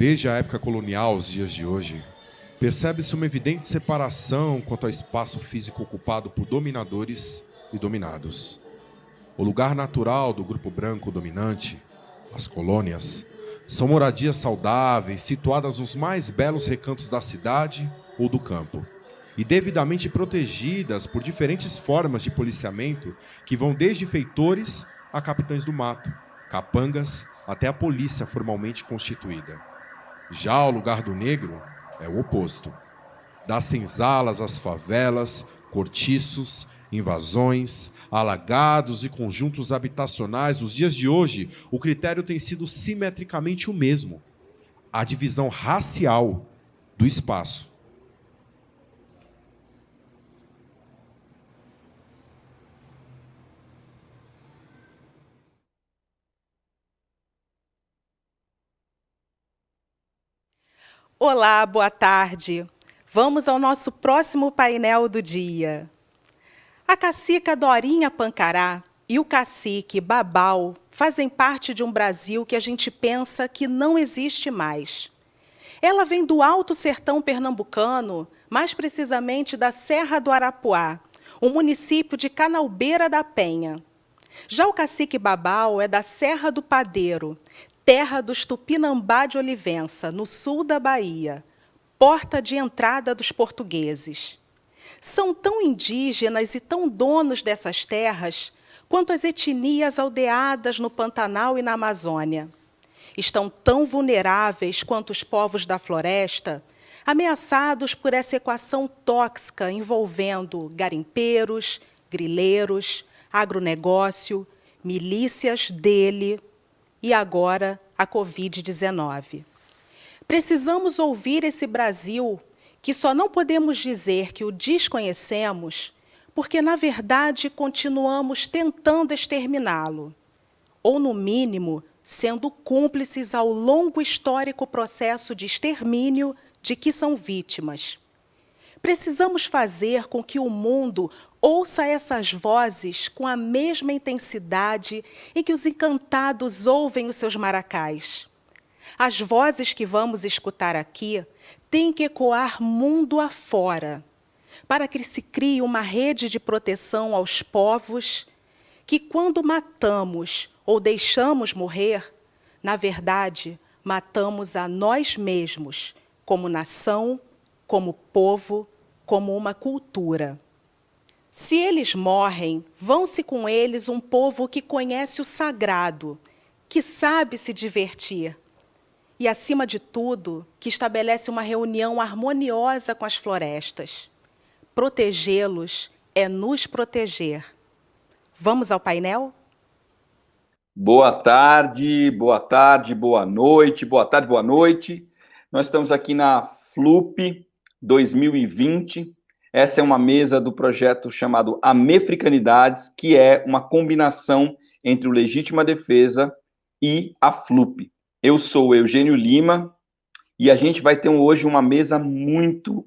Desde a época colonial aos dias de hoje, percebe-se uma evidente separação quanto ao espaço físico ocupado por dominadores e dominados. O lugar natural do grupo branco dominante, as colônias, são moradias saudáveis situadas nos mais belos recantos da cidade ou do campo e devidamente protegidas por diferentes formas de policiamento que vão desde feitores a capitães do mato, capangas até a polícia formalmente constituída. Já o lugar do negro é o oposto. Das senzalas às favelas, cortiços, invasões, alagados e conjuntos habitacionais, nos dias de hoje, o critério tem sido simetricamente o mesmo: a divisão racial do espaço. Olá, boa tarde. Vamos ao nosso próximo painel do dia. A cacica Dorinha Pancará e o cacique Babau fazem parte de um Brasil que a gente pensa que não existe mais. Ela vem do Alto Sertão Pernambucano, mais precisamente da Serra do Arapuá, um município de Canalbeira da Penha. Já o cacique Babau é da Serra do Padeiro, terra dos Tupinambá de Olivença, no sul da Bahia, porta de entrada dos portugueses. São tão indígenas e tão donos dessas terras quanto as etnias aldeadas no Pantanal e na Amazônia. Estão tão vulneráveis quanto os povos da floresta, ameaçados por essa equação tóxica envolvendo garimpeiros, grileiros, agronegócio, milícias dele e agora a Covid-19. Precisamos ouvir esse Brasil, que só não podemos dizer que o desconhecemos, porque, na verdade, continuamos tentando exterminá-lo, ou, no mínimo, sendo cúmplices ao longo histórico processo de extermínio de que são vítimas. Precisamos fazer com que o mundo ouça essas vozes com a mesma intensidade em que os encantados ouvem os seus maracás. As vozes que vamos escutar aqui têm que ecoar mundo afora, para que se crie uma rede de proteção aos povos que, quando matamos ou deixamos morrer, na verdade, matamos a nós mesmos, como nação, como povo, como uma cultura. Se eles morrem, vão-se com eles um povo que conhece o sagrado, que sabe se divertir e, acima de tudo, que estabelece uma reunião harmoniosa com as florestas. Protegê-los é nos proteger. Vamos ao painel? Boa tarde, boa tarde, boa noite, boa tarde, boa noite. Nós estamos aqui na FLUP 2020. Essa é uma mesa do projeto chamado Amefricanidades, que é uma combinação entre o Legítima Defesa e a FLUP. Eu sou o Eugênio Lima e a gente vai ter hoje uma mesa muito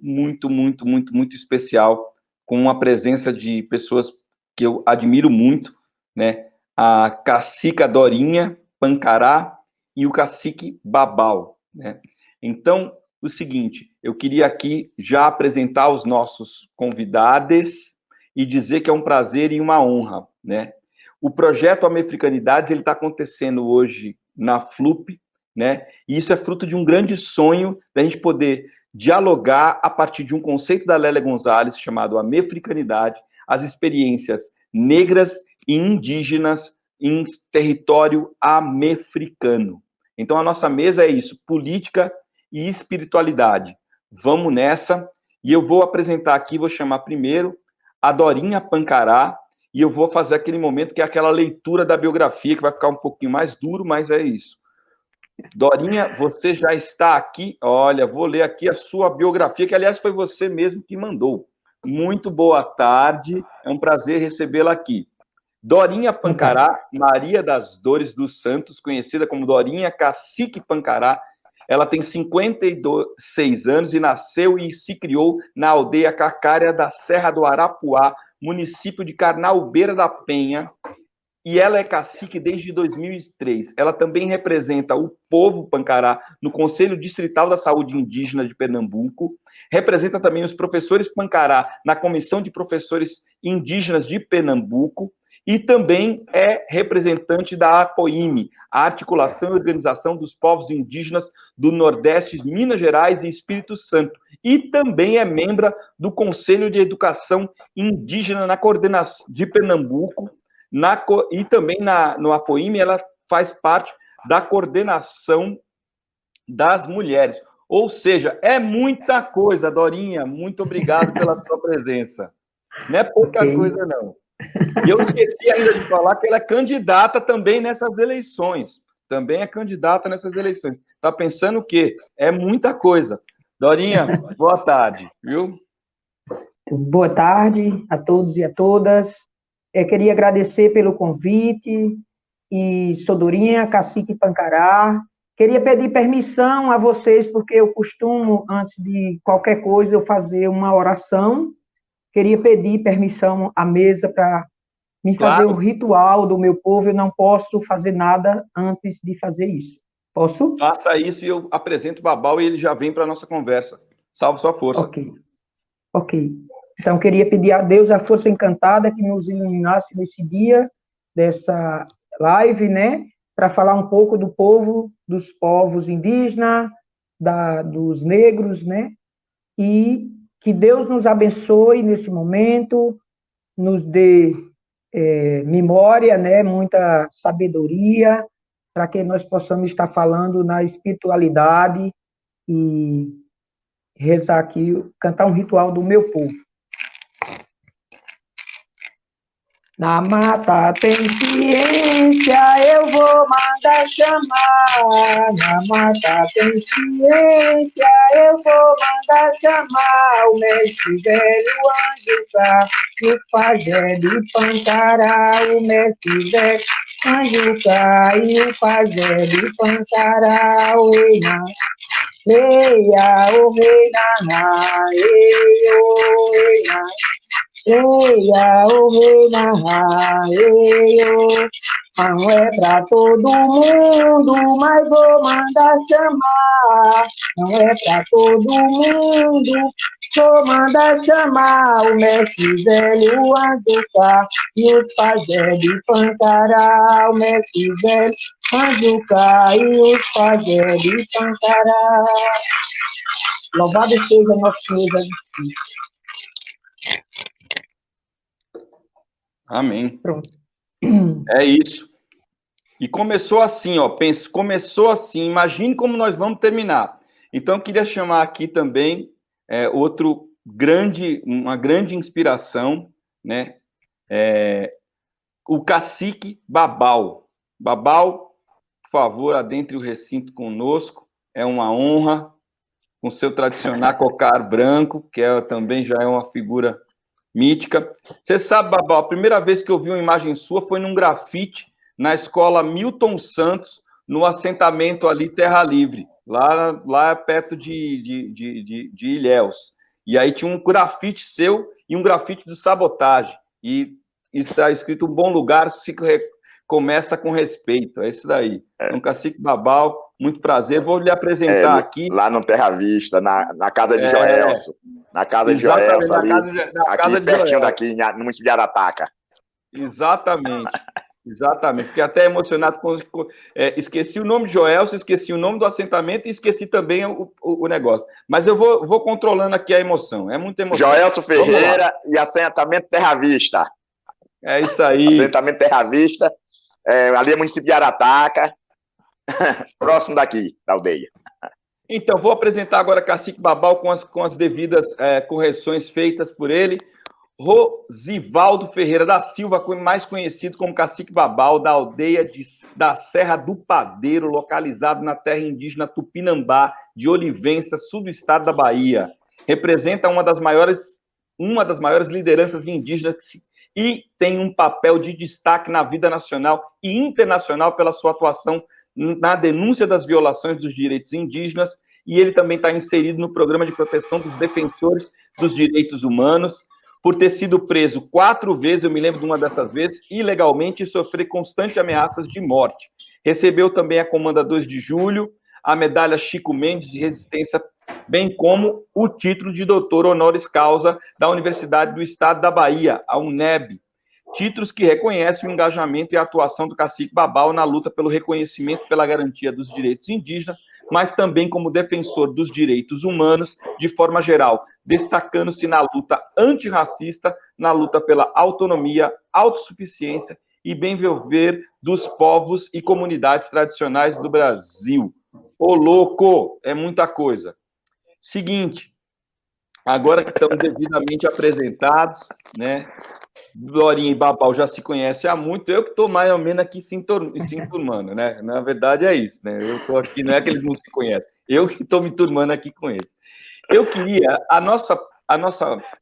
especial, com a presença de pessoas que eu admiro muito, né? A cacica Dorinha Pancará e o cacique Babau, né? Então, o seguinte, eu queria aqui já apresentar os nossos convidados e dizer que é um prazer e uma honra, né? O projeto Amefricanidades, ele está acontecendo hoje na FLUP, né? E isso é fruto de um grande sonho da gente poder dialogar a partir de um conceito da Lélia Gonzalez chamado Amefricanidade, as experiências negras e indígenas em território amefricano. Então, a nossa mesa é isso, política e espiritualidade. Vamos nessa. E eu vou apresentar aqui, vou chamar primeiro a Dorinha Pancará, e eu vou fazer aquele momento que é aquela leitura da biografia, que vai ficar um pouquinho mais duro, mas é isso. Dorinha, você já está aqui. Olha, vou ler aqui a sua biografia, que, aliás, foi você mesmo que mandou. Muito boa tarde, é um prazer recebê-la aqui. Dorinha Pancará, Maria das Dores dos Santos, conhecida como Dorinha Cacique Pancará. Ela tem 56 anos e nasceu e se criou na aldeia Cacária da Serra do Arapuá, município de Carnalbeira da Penha, e ela é cacique desde 2003. Ela também representa o povo Pancará no Conselho Distrital da Saúde Indígena de Pernambuco, representa também os professores Pancará na Comissão de Professores Indígenas de Pernambuco, e também é representante da APOIME, a Articulação e Organização dos Povos Indígenas do Nordeste, Minas Gerais e Espírito Santo. E também é membro do Conselho de Educação Indígena na Coordenação de Pernambuco, e também no APOIME ela faz parte da coordenação das mulheres. Ou seja, é muita coisa, Dorinha. Muito obrigado pela sua presença. Não é pouca coisa, não. E eu esqueci ainda de falar que ela é candidata também nessas eleições. Também é candidata nessas eleições. Está pensando o quê? É muita coisa. Dorinha, boa tarde, viu? Boa tarde a todos e a todas. Eu queria agradecer pelo convite, e sou Dorinha, cacique Pancará. Queria pedir permissão a vocês, porque eu costumo, antes de qualquer coisa, eu fazer uma oração. Queria pedir permissão à mesa para me fazer o ritual do meu povo. Eu não posso fazer nada antes de fazer isso. Posso? Faça isso e eu apresento o Babau e ele já vem para a nossa conversa. Salve sua força. Ok. Então, queria pedir a Deus a força encantada que nos iluminasse nesse dia, dessa live, né? Para falar um pouco do povo, dos povos indígenas, dos negros, né? E que Deus nos abençoe nesse momento, nos dê memória, né? Muita sabedoria, para que nós possamos estar falando na espiritualidade e rezar aqui, cantar um ritual do meu povo. Na mata tem ciência, eu vou mandar chamar. Na mata tem ciência, eu vou mandar chamar. O mestre velho Anjuca, o pajé de Pancará. O mestre velho Anjuca e o pajé de Pancará. Oi, na leia, o rei na oi, na eia, o rei na não é pra todo mundo, mas vou mandar chamar. Não é pra todo mundo, vou mandar chamar. O mestre velho Anjuca e os pajé de Pancará. O mestre velho Anjuca e os pajé de Pancará. Louvado seja nosso Senhor Jesus Cristo. Amém. Pronto. É isso. E começou assim, ó. Começou assim. Imagine como nós vamos terminar. Então, eu queria chamar aqui também uma grande inspiração, né? O cacique Babau. Babau, por favor, adentre o recinto conosco. É uma honra, com seu tradicional cocar branco, que também já é uma figura mítica. Você sabe, Babau, a primeira vez que eu vi uma imagem sua foi num grafite na escola Milton Santos, no assentamento ali Terra Livre, lá perto de Ilhéus. E aí tinha um grafite seu e um grafite do Sabotagem. E está escrito: um bom lugar se começa com respeito. É isso daí. Então, cacique Babau, muito prazer. Vou lhe apresentar aqui. Lá no Terra Vista, na casa de Joelso. Na casa de Joelso, ali. Aqui pertinho daqui, no município de Arataca. Exatamente. Fiquei até emocionado. Esqueci o nome de Joelso, esqueci o nome do assentamento e esqueci também o negócio. Mas eu vou controlando aqui a emoção. É muita emoção. Joelso Ferreira e assentamento Terra Vista. É isso aí. Assentamento Terra Vista. Ali é município de Arataca. Próximo daqui, da aldeia. Então, vou apresentar agora cacique Babau com as devidas correções feitas por ele. Rosivaldo Ferreira da Silva, mais conhecido como cacique Babau, da aldeia da Serra do Padeiro, localizado na terra indígena Tupinambá, de Olivença, sul do estado da Bahia. Representa uma das maiores lideranças indígenas e tem um papel de destaque na vida nacional e internacional pela sua atuação na denúncia das violações dos direitos indígenas, e ele também está inserido no programa de proteção dos defensores dos direitos humanos. por ter sido preso 4 vezes, eu me lembro de uma dessas vezes, ilegalmente e sofrer constantes ameaças de morte. Recebeu também a Comanda 2 de Julho, a medalha Chico Mendes de Resistência, bem como o título de doutor honoris causa da Universidade do Estado da Bahia, a UNEB. Títulos que reconhecem o engajamento e a atuação do cacique Babau na luta pelo reconhecimento pela garantia dos direitos indígenas, mas também como defensor dos direitos humanos, de forma geral, destacando-se na luta antirracista, na luta pela autonomia, autossuficiência e bem viver dos povos e comunidades tradicionais do Brasil. Ô, louco, é muita coisa. Seguinte, agora que estamos devidamente apresentados, né? Dorinha e Babau já se conhecem há muito, eu que estou mais ou menos aqui se enturmando, né? Na verdade é isso, né? Eu estou aqui, não é que eles não se conhecem, eu que estou me turmando aqui com eles. Eu queria, a nossa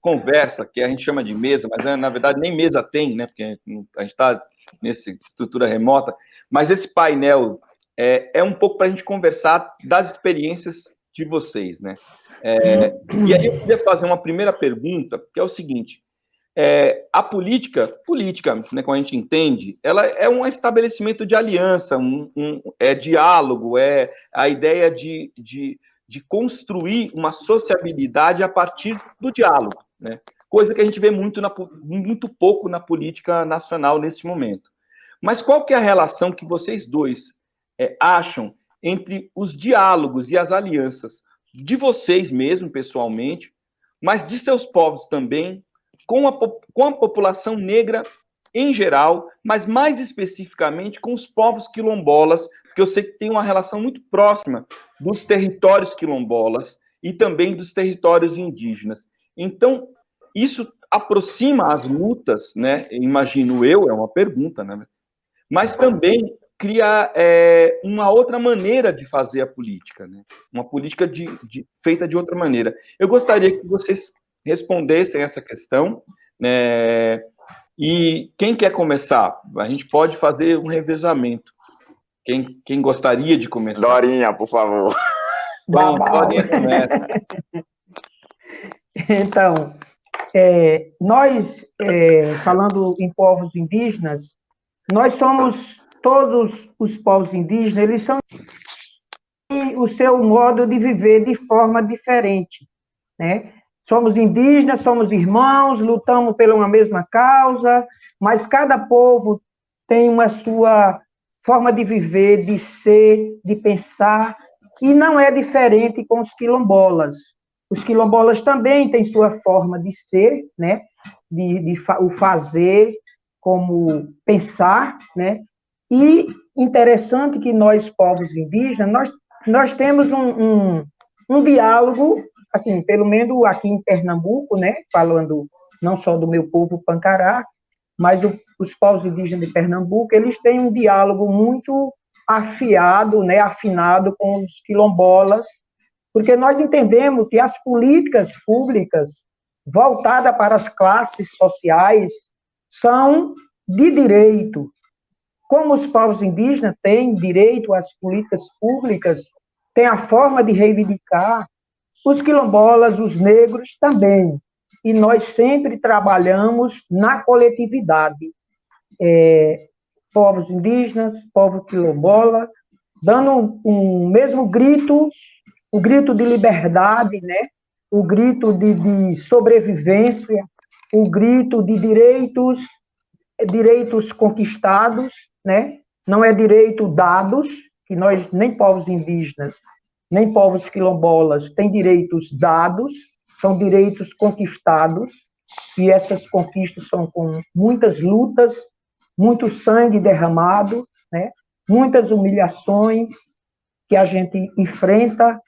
conversa, que a gente chama de mesa, mas na verdade nem mesa tem, né? Porque a gente está nessa estrutura remota, mas esse painel é um pouco para a gente conversar das experiências de vocês, né? E aí eu queria fazer uma primeira pergunta, que é o seguinte: a política, né, como a gente entende, ela é um estabelecimento de aliança, é diálogo, é a ideia de construir uma sociabilidade a partir do diálogo, né? Coisa que a gente vê muito pouco na política nacional nesse momento. Mas qual que é a relação que vocês dois acham entre os diálogos e as alianças de vocês mesmo, pessoalmente, mas de seus povos também, com a população negra em geral, mas mais especificamente com os povos quilombolas, porque eu sei que tem uma relação muito próxima dos territórios quilombolas e também dos territórios indígenas. Então, isso aproxima as lutas, né? Imagino eu, é uma pergunta, né? Mas também cria uma outra maneira de fazer a política, né? Uma política feita de outra maneira. Eu gostaria que vocês respondessem essa questão, né? E quem quer começar? A gente pode fazer um revezamento. Quem gostaria de começar? Dorinha, por favor. Bom, Dorinha começa. Então, nós, falando em povos indígenas, nós somos, todos os povos indígenas, eles são o seu modo de viver de forma diferente, né? Somos indígenas, somos irmãos, lutamos pela uma mesma causa, mas cada povo tem uma sua forma de viver, de ser, de pensar, e não é diferente com os quilombolas. Os quilombolas também têm sua forma de ser, né? O fazer, como pensar, né? E interessante que nós, povos indígenas, nós temos um diálogo, assim, pelo menos aqui em Pernambuco, né? Falando não só do meu povo Pancará, mas os povos indígenas de Pernambuco, eles têm um diálogo muito afiado, né? Afinado com os quilombolas, porque nós entendemos que as políticas públicas voltadas para as classes sociais são de direito. Como os povos indígenas têm direito às políticas públicas, têm a forma de reivindicar, os quilombolas, os negros também. E nós sempre trabalhamos na coletividade. Povos indígenas, povo quilombola, dando um mesmo grito, o grito de liberdade, né? O grito de sobrevivência, o grito de direitos conquistados, né? Não é direito dados, que nós, nem povos indígenas, nem povos quilombolas, têm direitos dados, são direitos conquistados, e essas conquistas são com muitas lutas, muito sangue derramado, né? Muitas humilhações que a gente enfrenta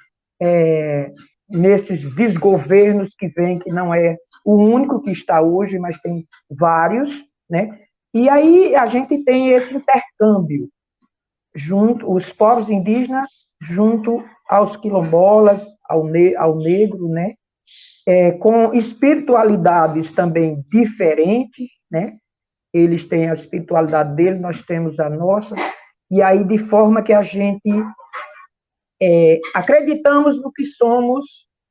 nesses desgovernos que vem, que não é o único que está hoje, mas tem vários, né? E aí a gente tem esse intercâmbio, os povos indígenas junto aos quilombolas, ao negro, né? Com espiritualidades também diferentes, né? Eles têm a espiritualidade deles, nós temos a nossa, e aí de forma que a gente acreditamos no que somos,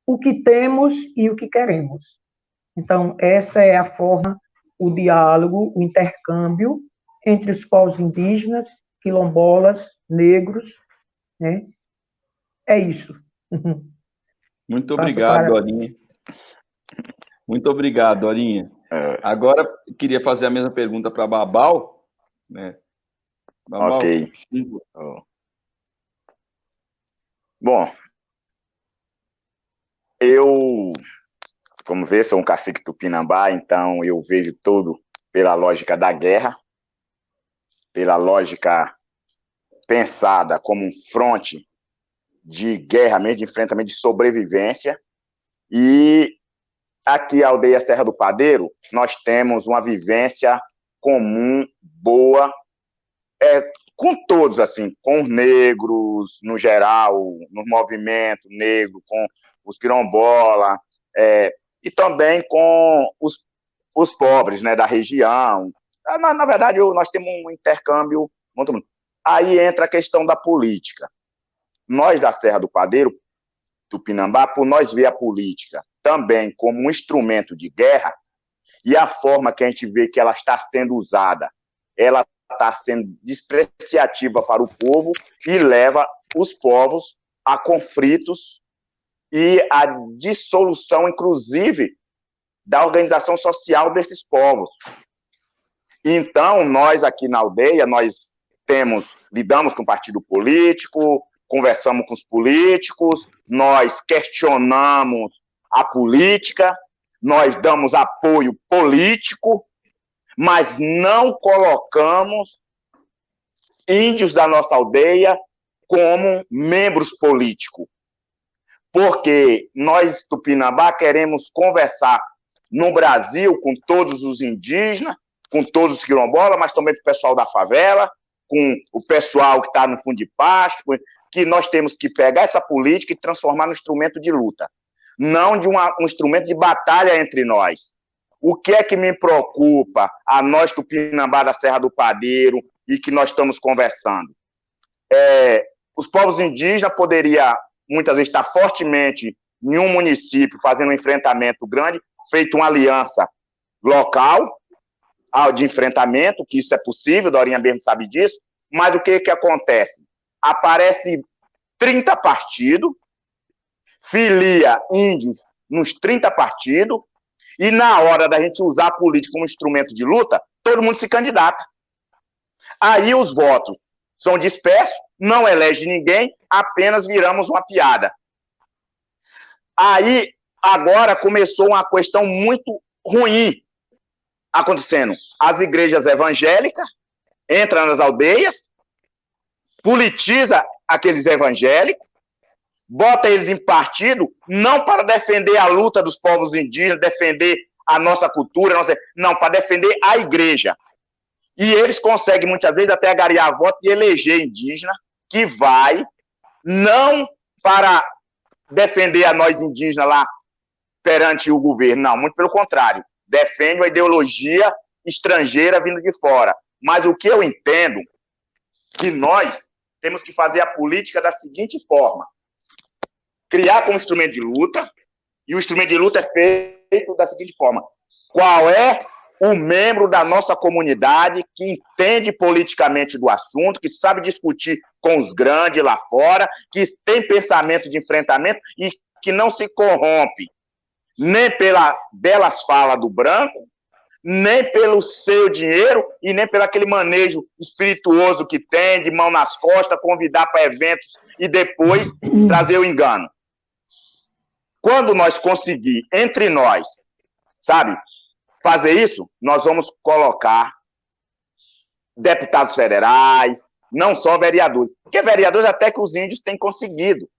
o que temos e o que queremos. Então, essa é a forma, o diálogo, o intercâmbio entre os povos indígenas, quilombolas, negros, né? É isso. Muito obrigado, Dorinha. Muito obrigado, Dorinha. Agora, queria fazer a mesma pergunta para Babal, né? Babal, ok. Bom, eu, como vê, sou um cacique tupinambá, então eu vejo tudo pela lógica da guerra, pela lógica pensada como um fronte de guerra mesmo, de enfrentamento, de sobrevivência. E aqui, a aldeia Serra do Padeiro, nós temos uma vivência comum, boa, com todos, assim, com os negros, no geral, no movimento negro, com os quilombola, e também com os pobres, né, da região. Na verdade, nós temos um intercâmbio muito. Aí entra a questão da política. Nós, da Serra do Padeiro, Tupinambá, por nós ver a política também como um instrumento de guerra, e a forma que a gente vê que ela está sendo usada, ela está sendo despreciativa para o povo e leva os povos a conflitos e a dissolução, inclusive, da organização social desses povos. Então, nós aqui na aldeia, nós lidamos com o partido político, conversamos com os políticos, nós questionamos a política, nós damos apoio político, mas não colocamos índios da nossa aldeia como membros políticos. Porque nós, Tupinambá, queremos conversar no Brasil com todos os indígenas, com todos os quilombolas, mas também com o pessoal da favela, com o pessoal que está no fundo de pasto, que nós temos que pegar essa política e transformar no instrumento de luta, não de um instrumento de batalha entre nós. O que é que me preocupa a nós, Tupinambá da Serra do Padeiro, e que nós estamos conversando? Os povos indígenas poderiam, muitas vezes, estar fortemente em um município, fazendo um enfrentamento grande, feito uma aliança local de enfrentamento, que isso é possível, Dorinha mesmo sabe disso, mas o que acontece? Aparece 30 partidos, filia índios nos 30 partidos, e na hora da gente usar a política como instrumento de luta, todo mundo se candidata. Aí os votos são dispersos, não elege ninguém, apenas viramos uma piada. Aí, agora começou uma questão muito ruim acontecendo. As igrejas evangélicas entram nas aldeias, politiza aqueles evangélicos, bota eles em partido, não para defender a luta dos povos indígenas, defender a nossa cultura, não, para defender a igreja. E eles conseguem, muitas vezes, até agariar voto e eleger indígena, que vai, não para defender a nós indígenas lá perante o governo, não, muito pelo contrário, defende uma ideologia estrangeira vindo de fora. Mas o que eu entendo que nós temos que fazer a política da seguinte forma: criar como instrumento de luta, e o instrumento de luta é feito da seguinte forma: qual é o membro da nossa comunidade que entende politicamente do assunto, que sabe discutir com os grandes lá fora, que tem pensamento de enfrentamento e que não se corrompe nem pelas belas falas do branco, nem pelo seu dinheiro e nem pelo aquele manejo espirituoso que tem, de mão nas costas, convidar para eventos e depois trazer o engano. Quando nós conseguir, entre nós, sabe, fazer isso, nós vamos colocar deputados federais, não só vereadores. Porque vereadores até que os índios têm conseguido.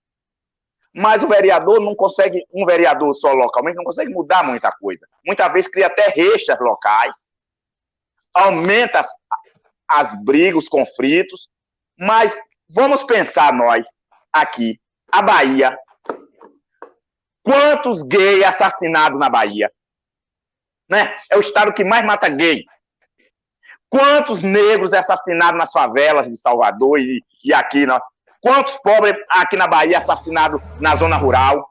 Mas o vereador não consegue, um vereador só localmente, não consegue mudar muita coisa. Muitas vezes cria até rixas locais, aumenta as brigas, os conflitos, mas vamos pensar nós, aqui, a Bahia. Quantos gays assassinados na Bahia? Né? É o estado que mais mata gay. Quantos negros assassinados nas favelas de Salvador e aqui, quantos pobres aqui na Bahia assassinados na zona rural?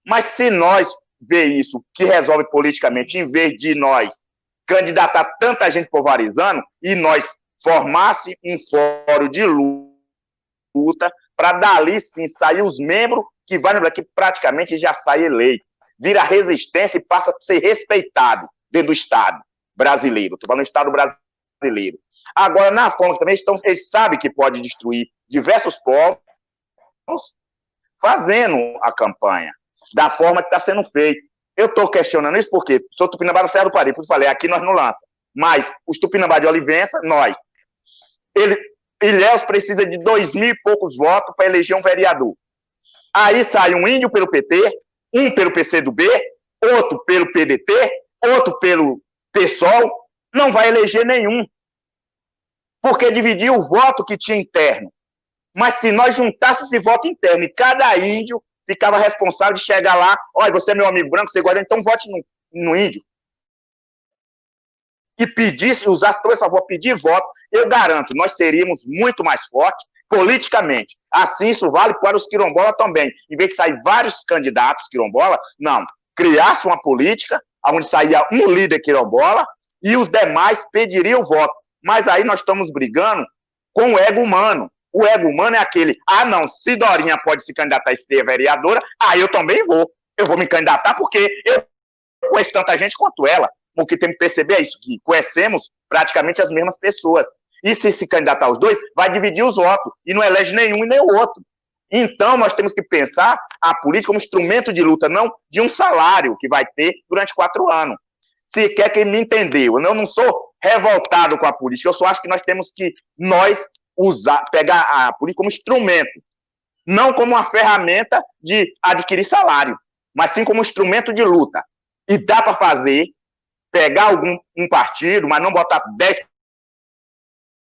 Mas se nós ver isso, que resolve politicamente, em vez de nós candidatar tanta gente pulverizando e nós formasse um fórum de luta para dali sim sair os membros que vai lembrar que praticamente já sai eleito, vira resistência e passa a ser respeitado dentro do Estado brasileiro. Estou falando do Estado brasileiro. Agora, na forma que também eles sabem que pode destruir diversos povos fazendo a campanha da forma que está sendo feito. Eu estou questionando isso porque sou Tupinambá do Serra do Pari, por isso falei, aqui nós não lança. Mas os Tupinambá de Olivença, nós. Ilhéus precisa de 2.000 e poucos votos para eleger um vereador. Aí sai um índio pelo PT, um pelo PCdoB, outro pelo PDT, outro pelo PSOL, não vai eleger nenhum. Porque dividiu o voto que tinha interno. Mas se nós juntássemos esse voto interno e cada índio ficava responsável de chegar lá, olha, você é meu amigo branco, você gosta, então vote no índio. E pedisse, usasse toda essa voz, pedir voto, eu garanto, nós seríamos muito mais fortes politicamente. Assim, isso vale para os quilombolas também. Em vez de sair vários candidatos quilombola, não. Criasse uma política onde saía um líder quilombola e os demais pediriam o voto. Mas aí nós estamos brigando com o ego humano. O ego humano é aquele, não, se Dorinha pode se candidatar e ser vereadora, eu também vou. Eu vou me candidatar porque eu conheço tanta gente quanto ela. O que tem que perceber é isso, que conhecemos praticamente as mesmas pessoas. E se candidatar os dois, vai dividir os votos, e não elege nenhum e nem o outro. Então, nós temos que pensar a política como instrumento de luta, não de um salário que vai ter durante 4 anos. Se quer que me entendeu, eu não sou revoltado com a política, eu só acho que nós temos que, pegar a política como instrumento, não como uma ferramenta de adquirir salário, mas sim como instrumento de luta. E dá para fazer, pegar um partido, mas não botar 10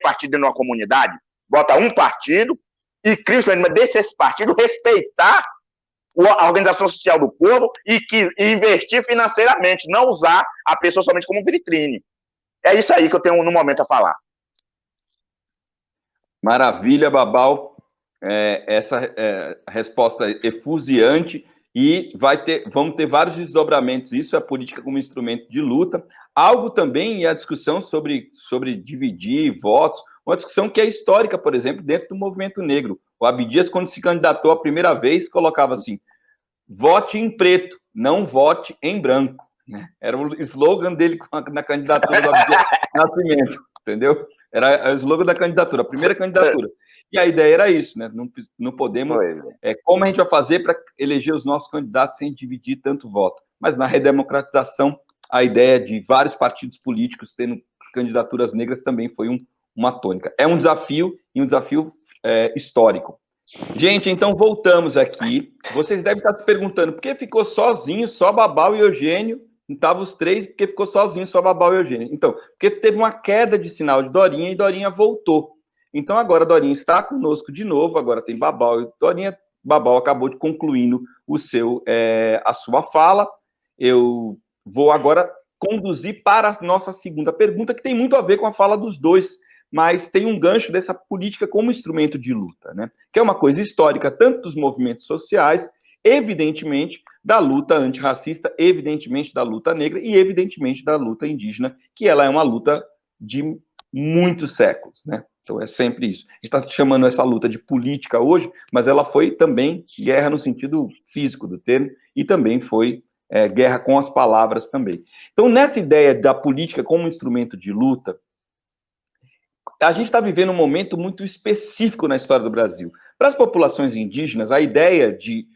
partidos numa comunidade, bota um partido e cria o sistema desse partido, respeitar a organização social do povo e investir financeiramente, não usar a pessoa somente como vitrine. É isso aí que eu tenho no momento a falar. Maravilha, Babal. Essa resposta efusiante e vamos ter vários desdobramentos. Isso é a política como instrumento de luta. Algo também é a discussão sobre dividir votos, uma discussão que é histórica, por exemplo, dentro do movimento negro. O Abdias, quando se candidatou a primeira vez, colocava assim, vote em preto, não vote em branco. Era o slogan dele na candidatura do Abdias Nascimento, entendeu? Era o slogan da candidatura, a primeira candidatura. E a ideia era isso, né? Não podemos... como a gente vai fazer para eleger os nossos candidatos sem dividir tanto voto? Mas na redemocratização, a ideia de vários partidos políticos tendo candidaturas negras também foi uma tônica. É um desafio, e um desafio histórico. Gente, então voltamos aqui. Vocês devem estar se perguntando por que ficou sozinho, só Babal e Eugênio? Não estavam os três, porque ficou sozinho, só Babal e Eugênio. Então, porque teve uma queda de sinal de Dorinha e Dorinha voltou. Então, agora a Dorinha está conosco de novo, agora tem Babal e Dorinha. Babal acabou de concluindo a sua fala. Eu vou agora conduzir para a nossa segunda pergunta, que tem muito a ver com a fala dos dois, mas tem um gancho dessa política como instrumento de luta, né? Que é uma coisa histórica, tanto dos movimentos sociais, evidentemente, da luta antirracista, evidentemente, da luta negra e, evidentemente, da luta indígena, que ela é uma luta de muitos séculos, né? Então, é sempre isso. A gente está chamando essa luta de política hoje, mas ela foi também guerra no sentido físico do termo, e também foi guerra com as palavras também. Então, nessa ideia da política como instrumento de luta, a gente está vivendo um momento muito específico na história do Brasil. Para as populações indígenas, a ideia de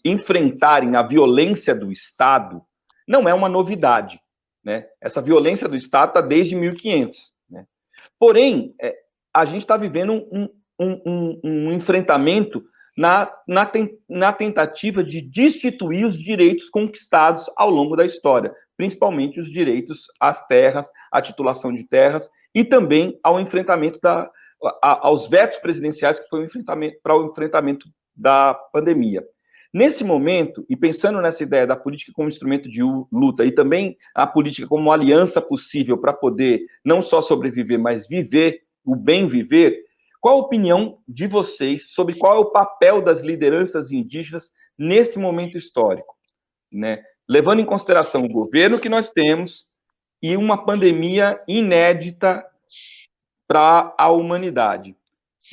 enfrentarem a violência do Estado não é uma novidade, né? Essa violência do Estado está desde 1500, né? Porém, a gente está vivendo um enfrentamento na tentativa de destituir os direitos conquistados ao longo da história, principalmente os direitos às terras, à titulação de terras, e também ao enfrentamento aos vetos presidenciais, que foi para o enfrentamento da pandemia. Nesse momento, e pensando nessa ideia da política como instrumento de luta, e também a política como uma aliança possível para poder não só sobreviver, mas viver, o bem viver, qual a opinião de vocês sobre qual é o papel das lideranças indígenas nesse momento histórico? né? Levando em consideração o governo que nós temos e uma pandemia inédita para a humanidade,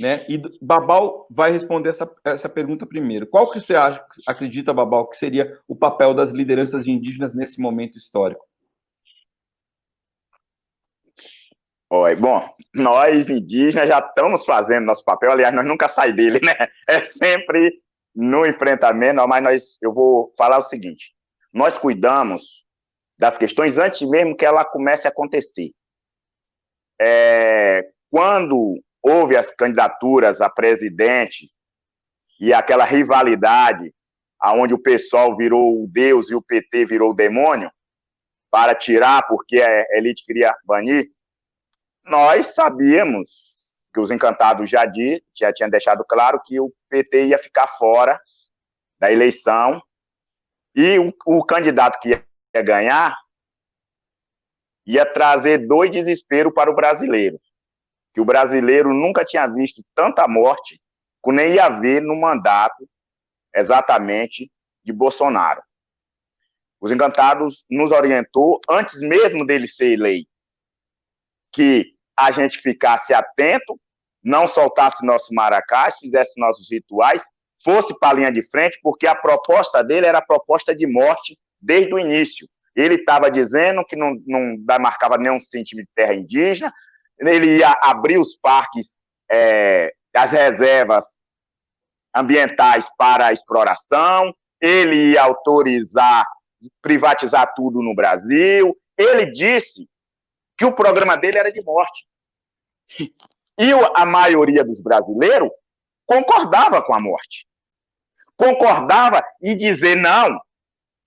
né? E Babal vai responder essa pergunta primeiro. Qual que você acredita, Babal, que seria o papel das lideranças indígenas nesse momento histórico? Oi, bom, nós indígenas já estamos fazendo nosso papel, aliás, nós nunca saímos dele, né? É sempre no enfrentamento, mas eu vou falar o seguinte: nós cuidamos das questões antes mesmo que ela comece a acontecer. Quando houve as candidaturas a presidente e aquela rivalidade, aonde o PSOL virou o Deus e o PT virou o demônio, para tirar porque a elite queria banir, nós sabíamos que os encantados já tinham deixado claro que o PT ia ficar fora da eleição e o candidato que ia ganhar ia trazer 2 desesperos para o brasileiro, que o brasileiro nunca tinha visto tanta morte, como nem ia ver no mandato exatamente de Bolsonaro. Os encantados nos orientou, antes mesmo dele ser eleito, que a gente ficasse atento, não soltasse nossos maracás, fizesse nossos rituais, fosse para a linha de frente, porque a proposta dele era a proposta de morte desde o início. Ele estava dizendo que não marcava nenhum centímetro de terra indígena, ele ia abrir os parques, as reservas ambientais para a exploração, ele ia autorizar, privatizar tudo no Brasil. Ele disse que o programa dele era de morte. E a maioria dos brasileiros concordava com a morte. Concordava em dizer, não,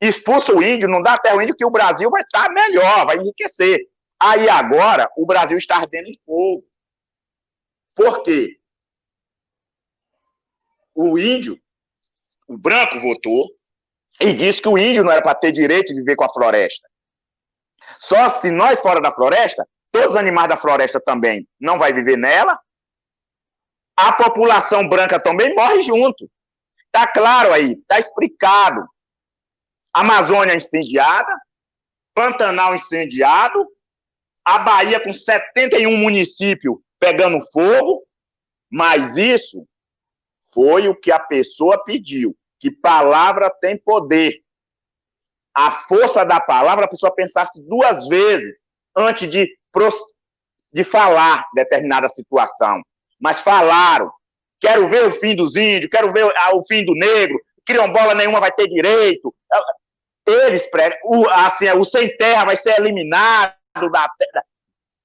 expulsa o índio, não dá terra ao índio, que o Brasil vai estar melhor, vai enriquecer. Aí agora o Brasil está ardendo em fogo. Por quê? O índio, o branco votou e disse que o índio não era para ter direito de viver com a floresta. Só se nós fora da floresta, todos os animais da floresta também não vai viver nela, a população branca também morre junto. Está claro aí, está explicado. Amazônia incendiada, Pantanal incendiado, a Bahia com 71 municípios pegando fogo, mas isso foi o que a pessoa pediu, que palavra tem poder. A força da palavra, a pessoa pensasse 2 vezes antes de falar determinada situação. Mas falaram, quero ver o fim dos índios, quero ver o fim do negro, quilombola nenhuma vai ter direito. Eles pregam, assim, o sem terra vai ser eliminado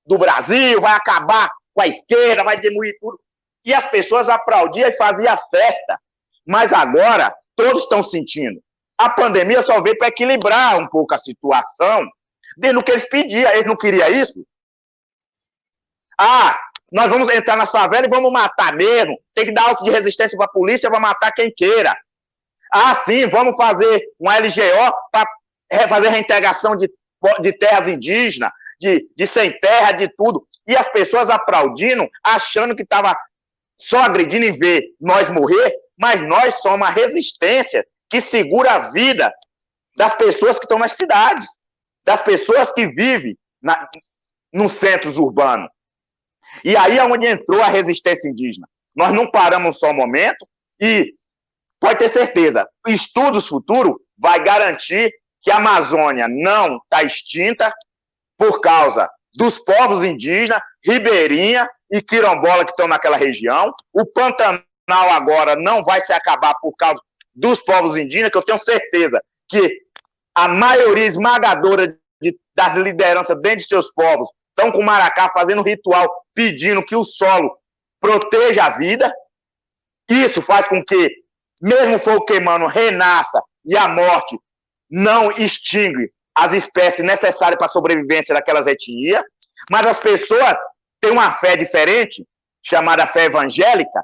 do Brasil, vai acabar com a esquerda, vai demolir tudo. E as pessoas aplaudiam e faziam festa. Mas agora, todos estão sentindo. A pandemia só veio para equilibrar um pouco a situação do que eles pediam. Eles não queriam isso? Nós vamos entrar na favela e vamos matar mesmo. Tem que dar auto de resistência para a polícia, vai matar quem queira. Sim, vamos fazer uma LGO para fazer reintegração de terras indígenas, de sem terra, de tudo. E as pessoas aplaudindo, achando que estava só agredindo em ver nós morrer, mas nós somos a resistência que segura a vida das pessoas que estão nas cidades, das pessoas que vivem nos centros urbanos. E aí é onde entrou a resistência indígena. Nós não paramos só um momento e pode ter certeza, estudos futuros vai garantir que a Amazônia não está extinta por causa dos povos indígenas, ribeirinha e quilombola que estão naquela região. O Pantanal agora não vai se acabar por causa dos povos indígenas, que eu tenho certeza que a maioria esmagadora das lideranças dentro de seus povos estão com o maracá fazendo ritual, pedindo que o solo proteja a vida. Isso faz com que, mesmo fogo queimando, renasça e a morte não extingue as espécies necessárias para a sobrevivência daquelas etnias. Mas as pessoas têm uma fé diferente, chamada fé evangélica,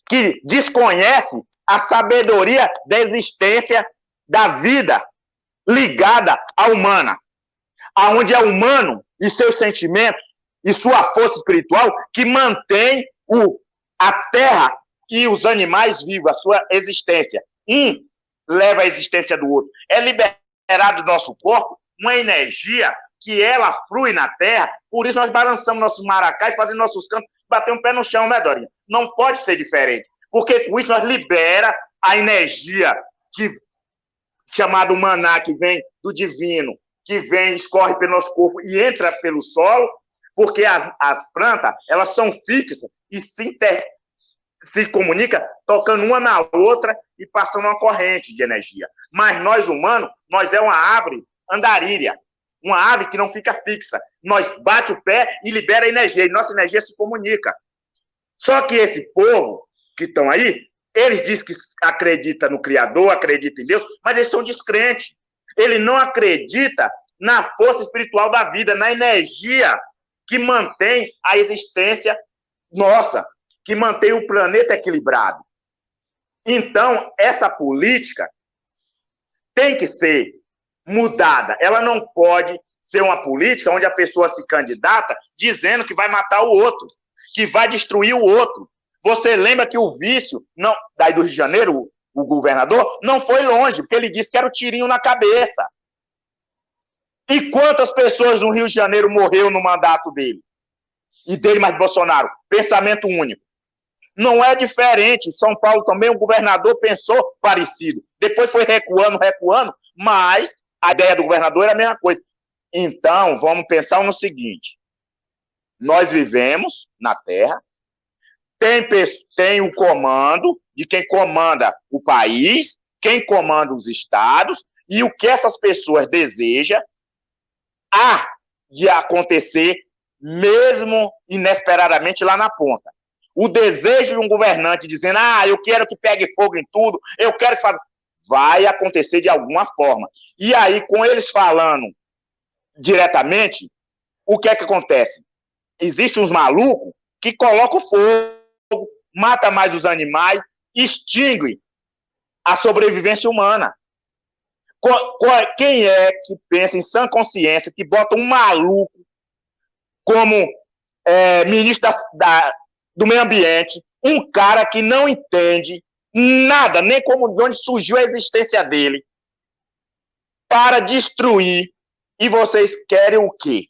que desconhece a sabedoria da existência da vida ligada à humana, aonde é humano e seus sentimentos e sua força espiritual que mantém a terra e os animais vivos, a sua existência. leva à existência do outro. É liberado do nosso corpo uma energia que ela flui na Terra, por isso nós balançamos nossos maracás, fazendo nossos cantos, bater um pé no chão, né, Dorinha? Não pode ser diferente, porque com isso nós libera a energia chamado maná, que vem do divino, que vem, escorre pelo nosso corpo e entra pelo solo, porque as plantas, elas são fixas e se comunicam tocando uma na outra e passando uma corrente de energia. Mas nós, humanos, nós é uma árvore andarilha, uma ave que não fica fixa. Nós bate o pé e libera energia, e nossa energia se comunica. Só que esse povo que estão aí, eles dizem que acredita no Criador, acredita em Deus, mas eles são descrentes. Ele não acredita na força espiritual da vida, na energia que mantém a existência nossa, que mantém o planeta equilibrado. Então, essa política tem que ser mudada. Ela não pode ser uma política onde a pessoa se candidata dizendo que vai matar o outro, que vai destruir o outro. Você lembra que o vício, não, daí do Rio de Janeiro, o governador, não foi longe, porque ele disse que era o tirinho na cabeça. E quantas pessoas no Rio de Janeiro morreu no mandato dele? E dele mais Bolsonaro? Pensamento único. Não é diferente. São Paulo também, o governador pensou parecido. Depois foi recuando, mas a ideia do governador era a mesma coisa. Então, vamos pensar no seguinte. Nós vivemos na Terra, tem o comando de quem comanda o país, quem comanda os estados, e o que essas pessoas desejam há de acontecer mesmo inesperadamente lá na ponta. O desejo de um governante dizendo, eu quero que pegue fogo em tudo, eu quero que faça... Vai acontecer de alguma forma. E aí, com eles falando diretamente, o que é que acontece? Existem uns malucos que colocam fogo, mata mais os animais, extingue a sobrevivência humana. Quem é que pensa em sã consciência que bota um maluco como ministro do meio ambiente, um cara que não entende nada, nem como de onde surgiu a existência dele, para destruir, e vocês querem o quê?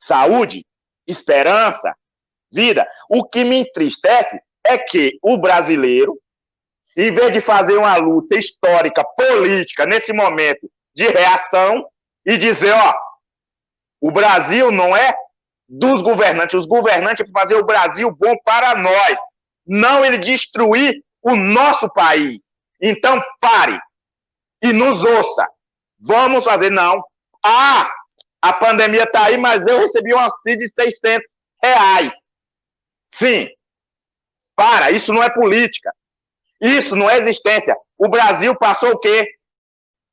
Saúde? Esperança? Vida? O que me entristece é que o brasileiro, em vez de fazer uma luta histórica, política, nesse momento de reação, e dizer, o Brasil não é dos governantes, os governantes é para fazer o Brasil bom para nós, não ele destruir o nosso país. Então, pare e nos ouça. Vamos fazer, não. A pandemia está aí, mas eu recebi um auxílio de R$600. Sim. Isso não é política. Isso não é existência. O Brasil passou o quê?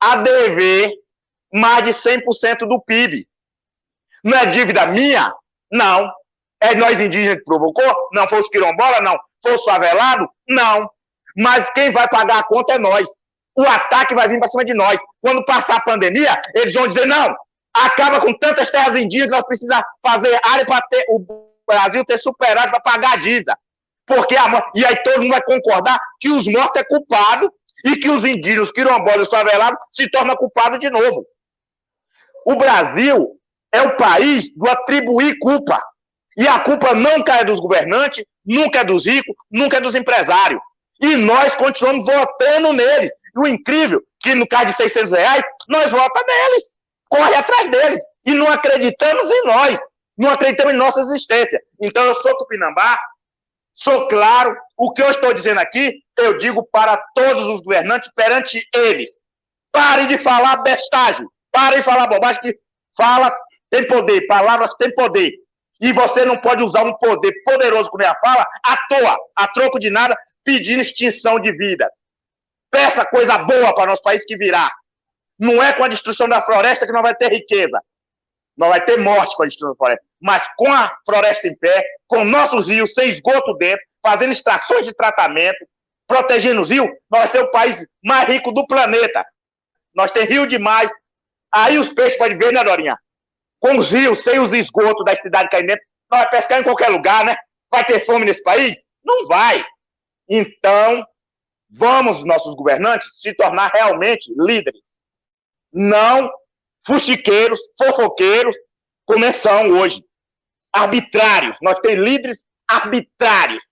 A dever mais de 100% do PIB. Não é dívida minha? Não. É nós indígenas que provocou? Não. Foi os quilombolas? Não. Foi os favelados? Não. Mas quem vai pagar a conta é nós. O ataque vai vir para cima de nós. Quando passar a pandemia, eles vão dizer, não, acaba com tantas terras indígenas, nós precisamos fazer área para o Brasil ter superado para pagar a dívida. Porque e aí todo mundo vai concordar que os mortos é culpado e que os indígenas, os quilombolas, os favelados se tornam culpados de novo. O Brasil é o país do atribuir culpa. E a culpa nunca é dos governantes, nunca é dos ricos, nunca é dos empresários. E nós continuamos votando neles. E o incrível, que no caso de R$600, nós votamos neles. Corre atrás deles. E não acreditamos em nós. Não acreditamos em nossa existência. Então, eu sou tupinambá, sou claro. O que eu estou dizendo aqui, eu digo para todos os governantes perante eles. Parem de falar bestagem. Parem de falar bobagem, que fala tem poder, palavras têm poder. E você não pode usar um poder poderoso como a fala à toa, a troco de nada, pedindo extinção de vidas. Peça coisa boa para nosso país que virá. Não é com a destruição da floresta que não vai ter riqueza. Não vai ter morte com a destruição da floresta. Mas com a floresta em pé, com nossos rios sem esgoto dentro, fazendo extrações de tratamento, protegendo os rios, nós temos o país mais rico do planeta. Nós temos rio demais. Aí os peixes podem ver, né, Dorinha? Com os rios, sem os esgotos da cidade caindo dentro, nós vamos pescar em qualquer lugar, né? Vai ter fome nesse país? Não vai. Então, Vamos, nossos governantes, se tornar realmente líderes, não fuxiqueiros, fofoqueiros, como são hoje. Arbitrários. Nós temos líderes arbitrários.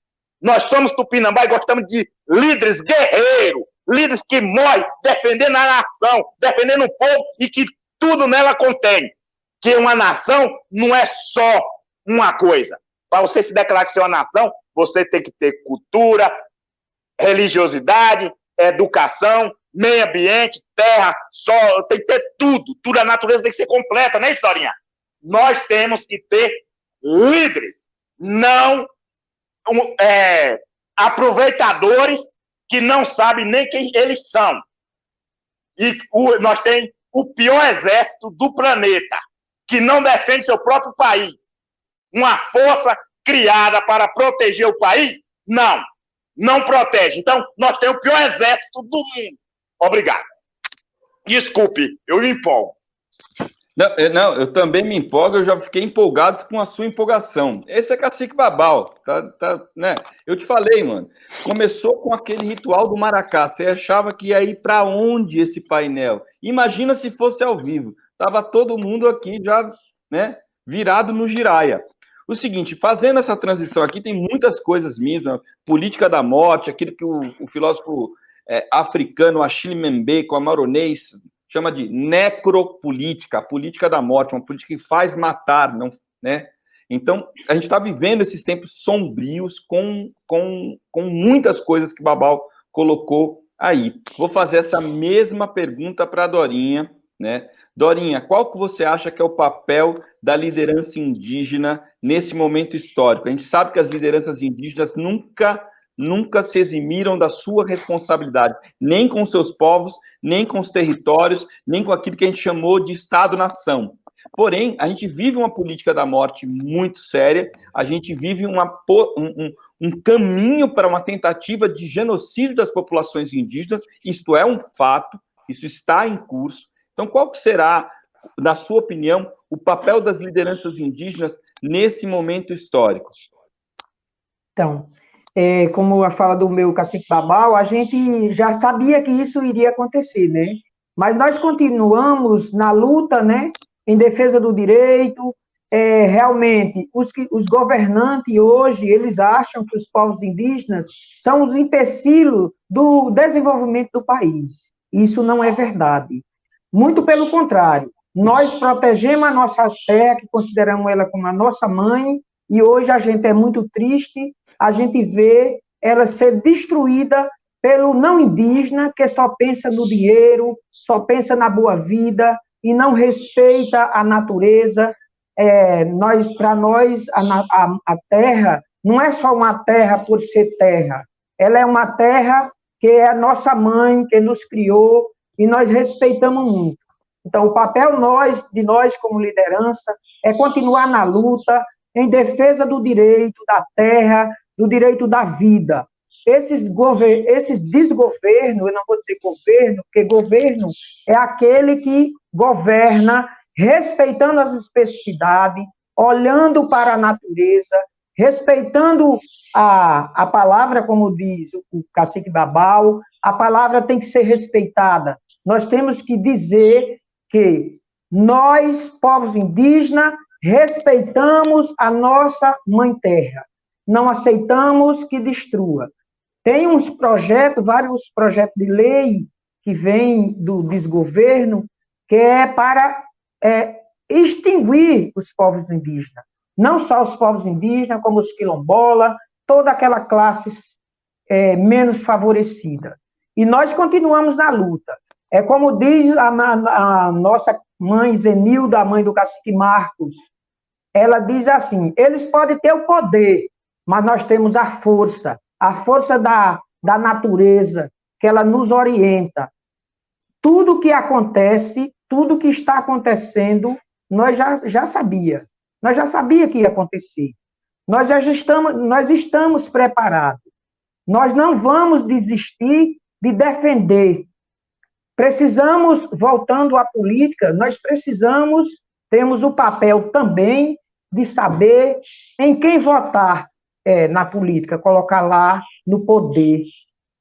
Nós somos Tupinambá e gostamos de líderes guerreiros, líderes que morrem defendendo a nação, defendendo o povo e que tudo nela contém. Que uma nação não é só uma coisa. Para você se declarar que você é uma nação, você tem que ter cultura, religiosidade, educação, meio ambiente, terra, solo, tem que ter tudo. Tudo, a natureza tem que ser completa, né, historinha? Nós temos que ter líderes, não aproveitadores que não sabem nem quem eles são. E nós temos o pior exército do planeta, que não defende seu próprio país. Uma força criada para proteger o país? Não protege. Então, nós temos o pior exército do mundo. Obrigado. Desculpe, eu me empolgo. Não, eu também me empolgo, eu já fiquei empolgado com a sua empolgação. Esse é Cacique Babau, né? Eu te falei, mano, começou com aquele ritual do Maracá, você achava que ia ir para onde esse painel? Imagina se fosse ao vivo, tava todo mundo aqui já, né, virado no giraia. O seguinte, fazendo essa transição aqui, tem muitas coisas mesmo, política da morte, aquilo que o filósofo africano Achille Mbembe, com a Maronês, chama de necropolítica, a política da morte, uma política que faz matar, não, né? Então, a gente está vivendo esses tempos sombrios com muitas coisas que Babau colocou aí. Vou fazer essa mesma pergunta para a Dorinha, né? Dorinha, qual que você acha que é o papel da liderança indígena nesse momento histórico? A gente sabe que as lideranças indígenas nunca se eximiram da sua responsabilidade, nem com seus povos, nem com os territórios, nem com aquilo que a gente chamou de Estado-nação. Porém, a gente vive uma política da morte muito séria, a gente vive um caminho para uma tentativa de genocídio das populações indígenas, isto é um fato, isso está em curso. Então, qual que será, na sua opinião, o papel das lideranças indígenas nesse momento histórico? Então, como a fala do meu Cacique Babau, a gente já sabia que isso iria acontecer, né? Mas nós continuamos na luta, né, em defesa do direito. Realmente, os governantes hoje, eles acham que os povos indígenas são os empecilhos do desenvolvimento do país. Isso não é verdade. Muito pelo contrário, nós protegemos a nossa terra, que consideramos ela como a nossa mãe, e hoje a gente é muito triste, a gente vê ela ser destruída pelo não indígena, que só pensa no dinheiro, só pensa na boa vida, e não respeita a natureza. Para nós, a terra não é só uma terra por ser terra, ela é uma terra que é a nossa mãe, que nos criou, e nós respeitamos muito. Então, o papel de nós como liderança é continuar na luta em defesa do direito da terra, do direito da vida. Esses desgovernos, eu não vou dizer governo, porque governo é aquele que governa respeitando as especificidades, olhando para a natureza, respeitando a palavra, como diz o Cacique Babau, a palavra tem que ser respeitada. Nós temos que dizer que nós, povos indígenas, respeitamos a nossa mãe terra. Não aceitamos que destrua. Tem vários projetos de lei que vêm do desgoverno, que é para extinguir os povos indígenas. Não só os povos indígenas, como os quilombolas, toda aquela classe menos favorecida. E nós continuamos na luta. É como diz a nossa mãe Zenilda, a mãe do Cacique Marcos, ela diz assim, eles podem ter o poder, mas nós temos a força da natureza, que ela nos orienta. Tudo que acontece, tudo que está acontecendo, nós já sabia. Nós já sabia que ia acontecer. Nós estamos preparados. Nós não vamos desistir de defender. Precisamos, voltando à política, temos o papel também de saber em quem votar na política, colocar lá no poder.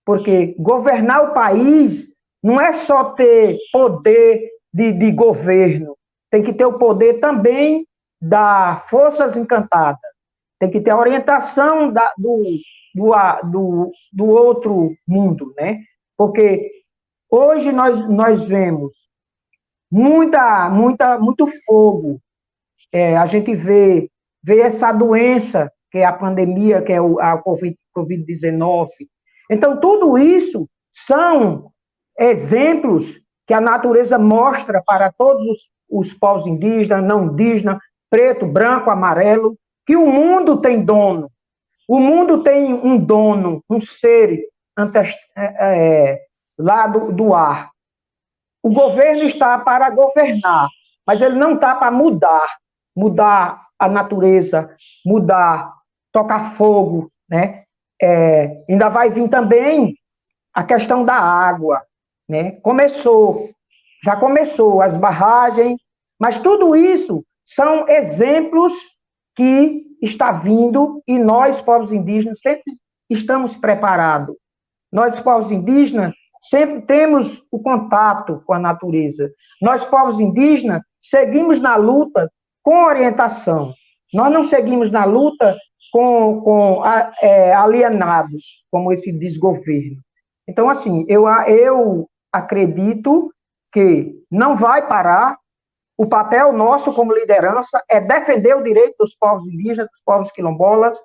porque governar o país não é só ter poder de governo, tem que ter o poder também das forças encantadas, tem que ter a orientação do outro mundo, né? Porque hoje nós vemos muito fogo, a gente vê essa doença, que é a pandemia, que é a Covid-19. Então, tudo isso são exemplos que a natureza mostra para todos os povos indígenas, não indígenas, preto, branco, amarelo, que o mundo tem dono. O mundo tem um dono, um ser lá do ar. O governo está para governar, mas ele não está para mudar a natureza, tocar fogo, né? Ainda vai vir também a questão da água, né? Já começou as barragens, mas tudo isso são exemplos que está vindo e nós, povos indígenas, sempre estamos preparados. Nós, povos indígenas, sempre temos o contato com a natureza. Nós, povos indígenas, seguimos na luta com orientação. Nós não seguimos na luta alienados, como esse desgoverno. Então, assim, eu acredito que não vai parar. O papel nosso como liderança é defender o direito dos povos indígenas, dos povos quilombolas,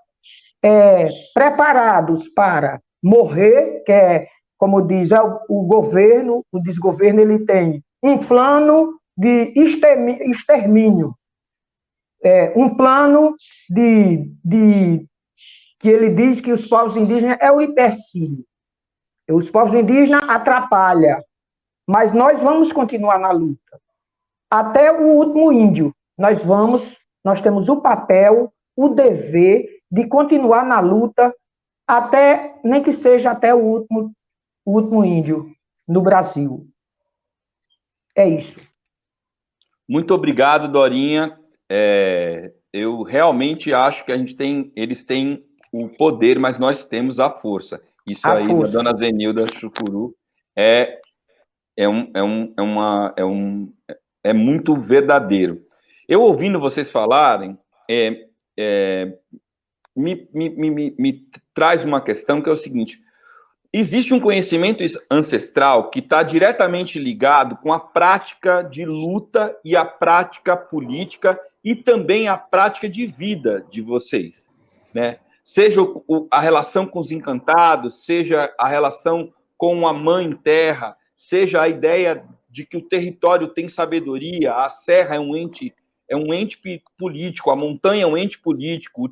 preparados para morrer, que é, como diz o governo, o desgoverno, ele tem um plano de extermínio, um plano que ele diz que os povos indígenas é o empecilho. Os povos indígenas atrapalham, mas nós vamos continuar na luta. Até o último índio, nós temos o papel, o dever de continuar na luta, nem que seja até o último índio no Brasil. É isso. Muito obrigado, Dorinha. Eu realmente acho que eles têm o poder, mas nós temos a força. Isso a aí, força. Da dona Zenilda Chucuru, é muito verdadeiro. Eu ouvindo vocês falarem, me traz uma questão que é o seguinte: existe um conhecimento ancestral que está diretamente ligado com a prática de luta e a prática política e também a prática de vida de vocês, né? Seja a relação com os encantados, seja a relação com a mãe terra, seja a ideia de que o território tem sabedoria, a serra é um ente político, a montanha é um ente político,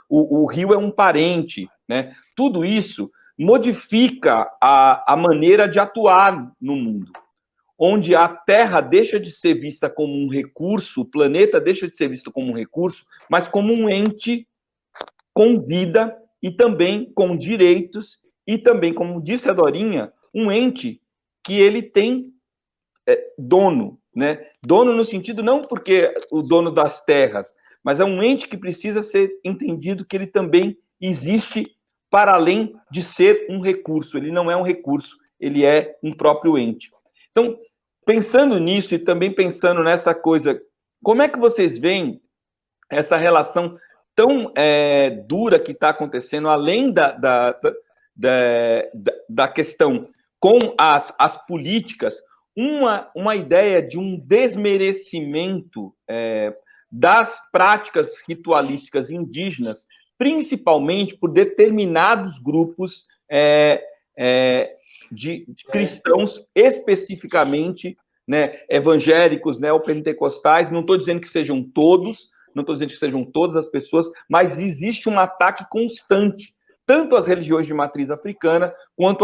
o rio é um parente, né? Tudo isso modifica a maneira de atuar no mundo, onde a Terra deixa de ser vista como um recurso, o planeta deixa de ser visto como um recurso, mas como um ente com vida e também com direitos, e também, como disse a Dorinha, um ente que ele tem dono, né? Dono no sentido não porque o dono das terras, mas é um ente que precisa ser entendido que ele também existe para além de ser um recurso. Ele não é um recurso, ele é um próprio ente. Então, pensando nisso e também pensando nessa coisa, como é que vocês veem essa relação tão dura que está acontecendo, além da questão com as políticas, uma ideia de um desmerecimento das práticas ritualísticas indígenas, principalmente por determinados grupos de cristãos, especificamente, né, evangélicos, neopentecostais. Não estou dizendo que sejam todos, não estou dizendo que sejam todas as pessoas, mas existe um ataque constante, tanto às religiões de matriz africana, quanto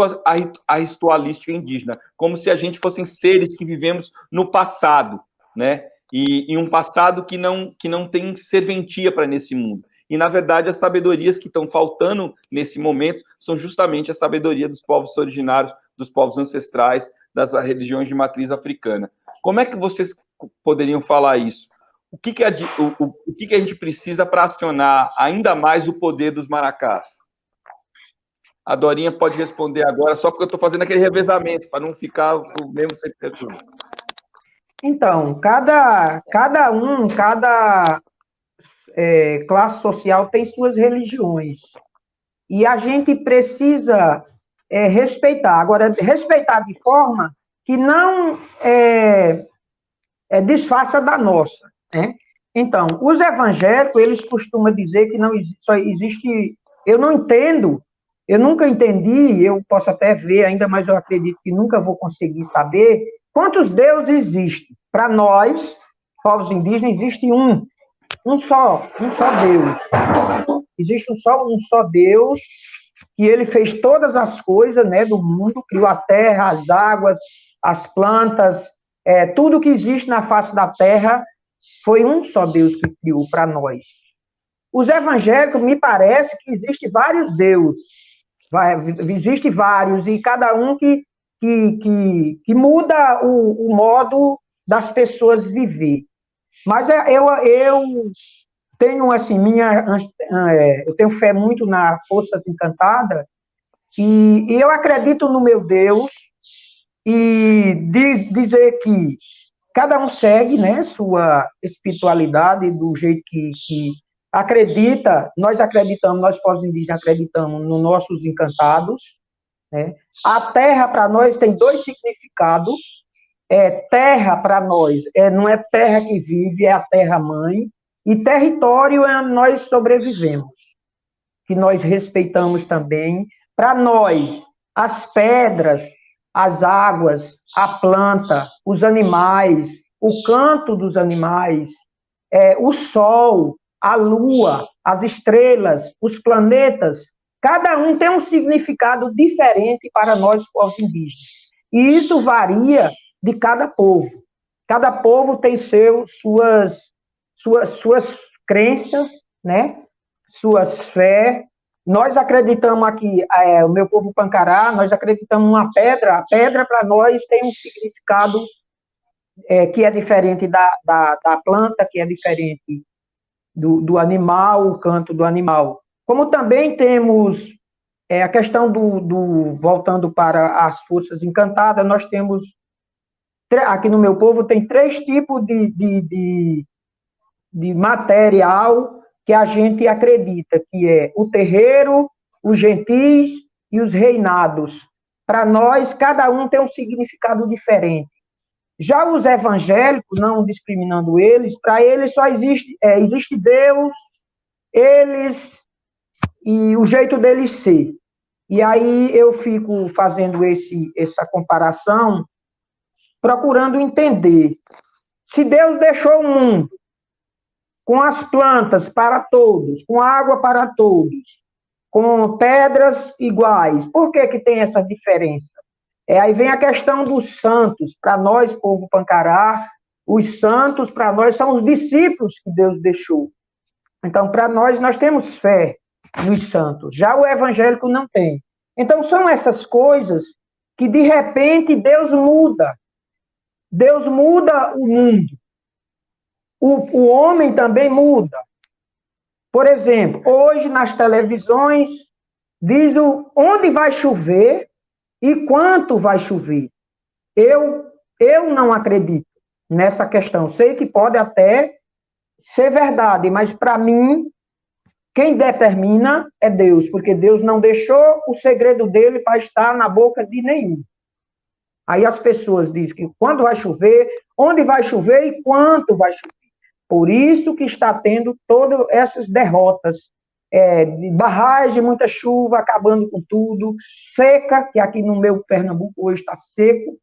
à ritualística indígena, como se a gente fossem seres que vivemos no passado, né? E um passado que não tem serventia para nesse mundo. E, na verdade, as sabedorias que estão faltando nesse momento são justamente a sabedoria dos povos originários, dos povos ancestrais, das religiões de matriz africana. Como é que vocês poderiam falar isso? O que a gente precisa para acionar ainda mais o poder dos maracás? a Dorinha pode responder agora, só porque eu estou fazendo aquele revezamento, para não ficar o mesmo sempre. Então, cada classe social tem suas religiões. E a gente precisa respeitar. Agora, respeitar de forma que não desfaça da nossa, né? Então, os evangélicos, eles costumam dizer que não só existe... Eu não entendo, eu nunca entendi, eu posso até ver ainda, mas eu acredito que nunca vou conseguir saber quantos deuses existem. Para nós, povos indígenas, existe um só Deus. Existe um só Deus, que ele fez todas as coisas, né, do mundo, criou a terra, as águas, as plantas, tudo que existe na face da terra, foi um só Deus que criou para nós. Os evangélicos, me parece que existem vários deuses, existem vários, e cada um que muda o modo das pessoas viver. Mas eu tenho, assim, eu tenho fé muito na Força Encantada, e eu acredito no meu Deus, e dizer que cada um segue, né, sua espiritualidade do jeito que acredita. Nós acreditamos, nós povos indígenas acreditamos nos nossos encantados, né? A terra para nós tem dois significados. Terra para nós não é terra que vive, é a terra mãe, e território é onde nós sobrevivemos, que nós respeitamos também. Para nós, as pedras, as águas, a planta, os animais, o canto dos animais, o sol, a lua, as estrelas, os planetas, cada um tem um significado diferente para nós, povos indígenas. E isso varia de cada povo. Cada povo tem suas crenças, né? Suas fé. Nós acreditamos aqui, o meu povo Pancará, nós acreditamos numa pedra. A pedra, para nós, tem um significado que é diferente da planta, que é diferente do animal, o canto do animal. Como também temos a questão voltando para as forças encantadas, nós temos, aqui no meu povo, tem 3 tipos de material que a gente acredita, que é o terreiro, os gentis e os reinados. Para nós, cada um tem um significado diferente. Já os evangélicos, não discriminando eles, para eles só existe Deus, eles e o jeito deles ser. E aí eu fico fazendo essa comparação, procurando entender. Se Deus deixou o mundo com as plantas para todos, com água para todos, com pedras iguais, por que tem essa diferença? Aí vem a questão dos santos. Para nós, povo Pancará, os santos, para nós, são os discípulos que Deus deixou. Então, para nós temos fé nos santos. Já o evangélico não tem. Então, são essas coisas que, de repente, Deus muda. Deus muda o mundo. O homem também muda. Por exemplo, hoje, nas televisões, diz onde vai chover e quanto vai chover. Eu não acredito nessa questão. Sei que pode até ser verdade, mas para mim, quem determina é Deus, porque Deus não deixou o segredo dele para estar na boca de nenhum. Aí as pessoas dizem que quando vai chover, onde vai chover e quanto vai chover. Por isso que está tendo todas essas derrotas, de barragem, muita chuva, acabando com tudo, seca, que aqui no meu Pernambuco hoje está seco,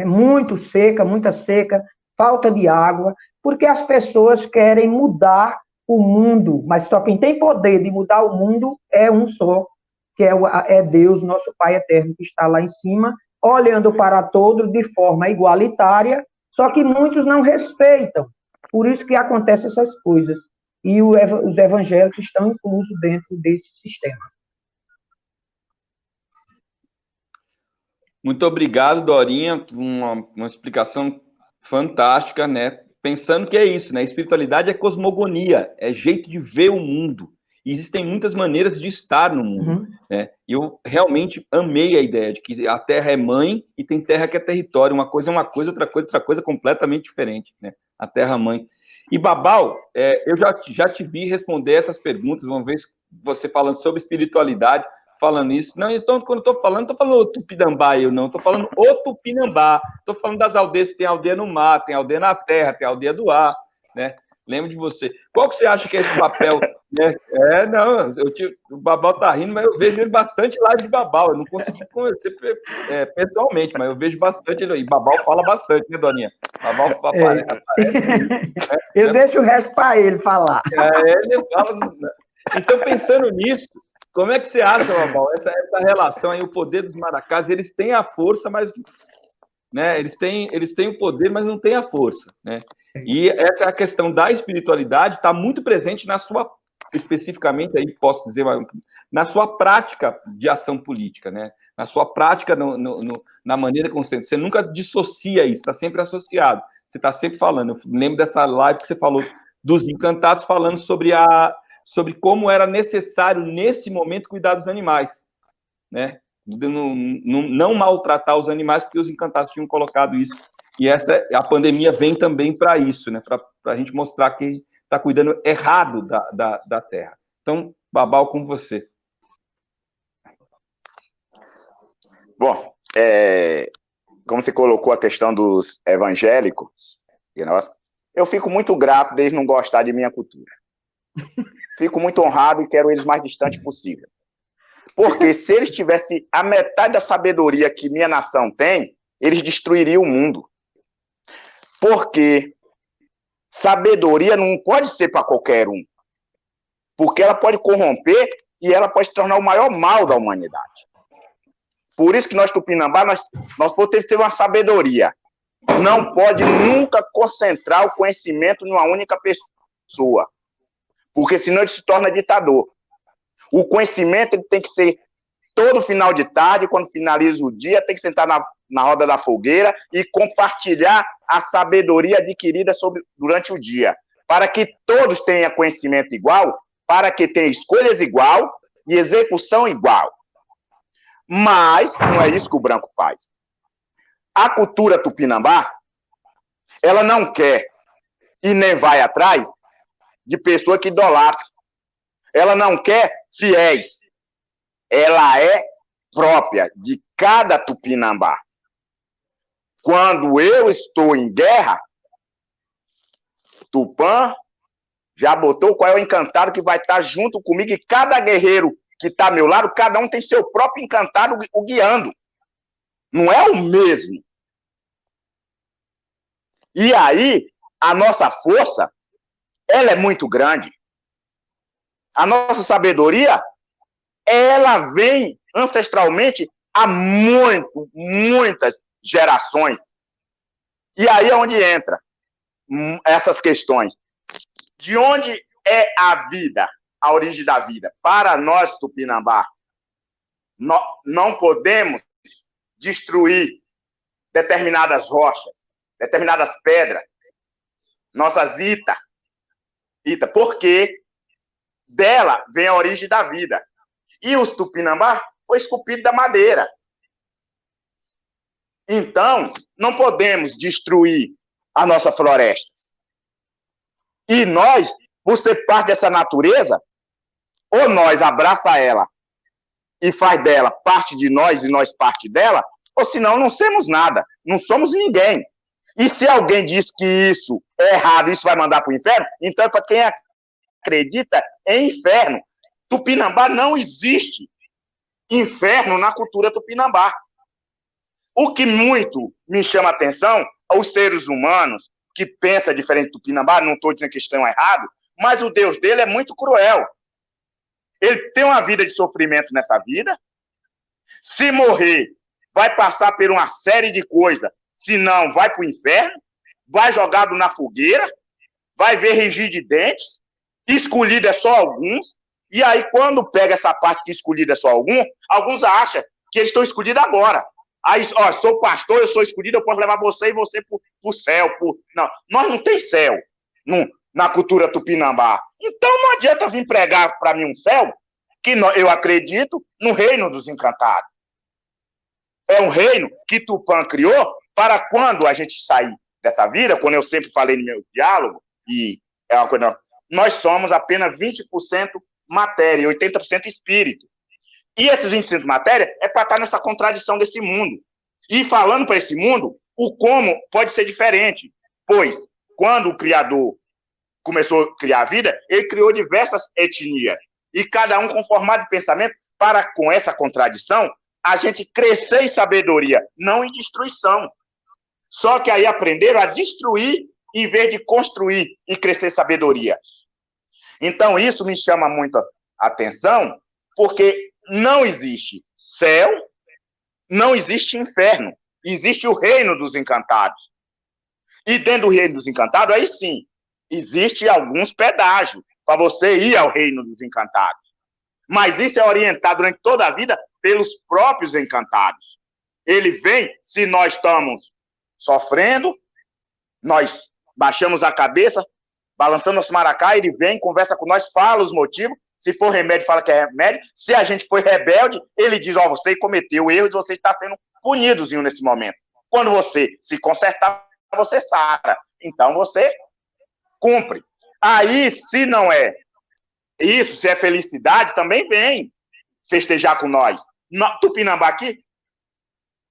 muito seca, muita seca, falta de água, porque as pessoas querem mudar o mundo, mas só quem tem poder de mudar o mundo é um só, que é Deus, nosso Pai eterno, que está lá em cima, olhando para todos de forma igualitária, só que muitos não respeitam. Por isso que acontecem essas coisas. E os evangélicos estão inclusos dentro desse sistema. Muito obrigado, Dorinha, uma explicação fantástica, né? Pensando que é isso, né? Espiritualidade é cosmogonia, é jeito de ver o mundo. existem muitas maneiras de estar no mundo. Né? Eu realmente amei a ideia de que a terra é mãe e tem terra que é território. Uma coisa é uma coisa, outra coisa completamente diferente. Né? A terra-mãe. E, Babal, eu já te vi responder essas perguntas, uma vez você falando sobre espiritualidade, falando isso. Não, então, quando eu estou falando o Tupinambá, eu não. Estou falando o Tupinambá. Estou falando das aldeias que tem aldeia no mar, tem aldeia na terra, tem aldeia do ar. Né? Lembro de você. Qual que você acha que é esse papel? Né? O Babal está rindo, mas eu vejo ele bastante live de Babal. Eu não consegui conhecer pessoalmente, mas eu vejo bastante ele. E Babal fala bastante, né, Doninha? Babal aparece. Né? Eu deixo o resto para ele falar. Ele fala. Então, pensando nisso, como é que você acha, Babal, essa relação aí, o poder dos maracás? Eles têm a força, mas... Né, eles têm o poder, mas não têm a força. Né? E essa é a questão da espiritualidade, está muito presente na sua, especificamente, aí posso dizer, na sua prática de ação política, né? Na sua prática, na maneira como você nunca dissocia isso, está sempre associado, você está sempre falando. Eu lembro dessa live que você falou dos encantados, falando sobre como era necessário, nesse momento, cuidar dos animais, né? Não maltratar os animais, porque os encantados tinham colocado isso. E a pandemia vem também para isso, né? Para a gente mostrar que está cuidando errado da terra. Então, Babal, com você. Bom, como você colocou a questão dos evangélicos, eu fico muito grato deles não gostar de minha cultura. Fico muito honrado e quero eles mais distantes possível. Porque se eles tivessem a metade da sabedoria que minha nação tem, eles destruiriam o mundo. Porque sabedoria não pode ser para qualquer um. Porque ela pode corromper e ela pode se tornar o maior mal da humanidade. Por isso que nós, Tupinambá, nós podemos ter uma sabedoria. Não pode nunca concentrar o conhecimento em uma única pessoa. Porque senão ele se torna ditador. O conhecimento ele tem que ser todo final de tarde, quando finaliza o dia, tem que sentar na roda da fogueira e compartilhar a sabedoria adquirida durante o dia, para que todos tenham conhecimento igual, para que tenham escolhas igual e execução igual. Mas não é isso que o branco faz. A cultura tupinambá, ela não quer e nem vai atrás de pessoa que idolatra. Ela não quer fiéis. Ela é própria de cada tupinambá. Quando eu estou em guerra, Tupã já botou qual é o encantado que vai estar junto comigo, e cada guerreiro que está ao meu lado, cada um tem seu próprio encantado o guiando. Não é o mesmo. E aí, a nossa força, ela é muito grande. A nossa sabedoria, ela vem ancestralmente há muitas gerações. E aí é onde entra essas questões. De onde é a vida, a origem da vida? Para nós, Tupinambá, não podemos destruir determinadas rochas, determinadas pedras, nossas Ita, porque dela vem a origem da vida. E os Tupinambá foi esculpido da madeira. Então, não podemos destruir as nossas florestas. E nós, por ser parte dessa natureza, ou nós abraça ela e faz dela parte de nós e nós parte dela, ou senão não somos nada, não somos ninguém. E se alguém diz que isso é errado, isso vai mandar para o inferno, então é para quem acredita em inferno. Tupinambá não existe inferno na cultura tupinambá. O que muito me chama a atenção, os seres humanos que pensam diferente do Tupinambá, não estou dizendo que estão errados, mas o Deus dele é muito cruel. Ele tem uma vida de sofrimento nessa vida. Se morrer, vai passar por uma série de coisas, se não, vai para o inferno, vai jogado na fogueira, vai ver rigir de dentes, escolhido é só alguns, e aí quando pega essa parte que escolhido é só alguns acham que eles estão escolhidos agora. Aí, ó, sou pastor, eu sou escolhido, eu posso levar você e você para o céu. Não, nós não tem céu. Não, na cultura tupinambá. Então não adianta vir pregar para mim um céu que eu acredito no reino dos encantados. É um reino que Tupã criou para quando a gente sair dessa vida, quando eu sempre falei no meu diálogo, e é uma coisa, nós somos apenas 20% matéria e 80% espírito. E esses 20% matéria é para estar nessa contradição desse mundo. E falando para esse mundo, o como pode ser diferente. Pois, quando o Criador começou a criar a vida, ele criou diversas etnias. E cada um com formato de pensamento para, com essa contradição, a gente crescer em sabedoria, não em destruição. Só que aí aprenderam a destruir em vez de construir e crescer sabedoria. Então, isso me chama muito a atenção, porque não existe céu, não existe inferno. Existe o reino dos encantados. E dentro do reino dos encantados, aí sim, existe alguns pedágios para você ir ao reino dos encantados. Mas isso é orientado durante toda a vida pelos próprios encantados. Ele vem, se nós estamos sofrendo, nós baixamos a cabeça, balançando nosso maracá, ele vem, conversa com nós, fala os motivos. Se for remédio, fala que é remédio. Se a gente foi rebelde, ele diz, ó, você cometeu erro e você está sendo punidozinho nesse momento. Quando você se consertar, você sara. Então, você cumpre. Aí, se não é isso, se é felicidade, também vem festejar com nós. Tupinambá aqui,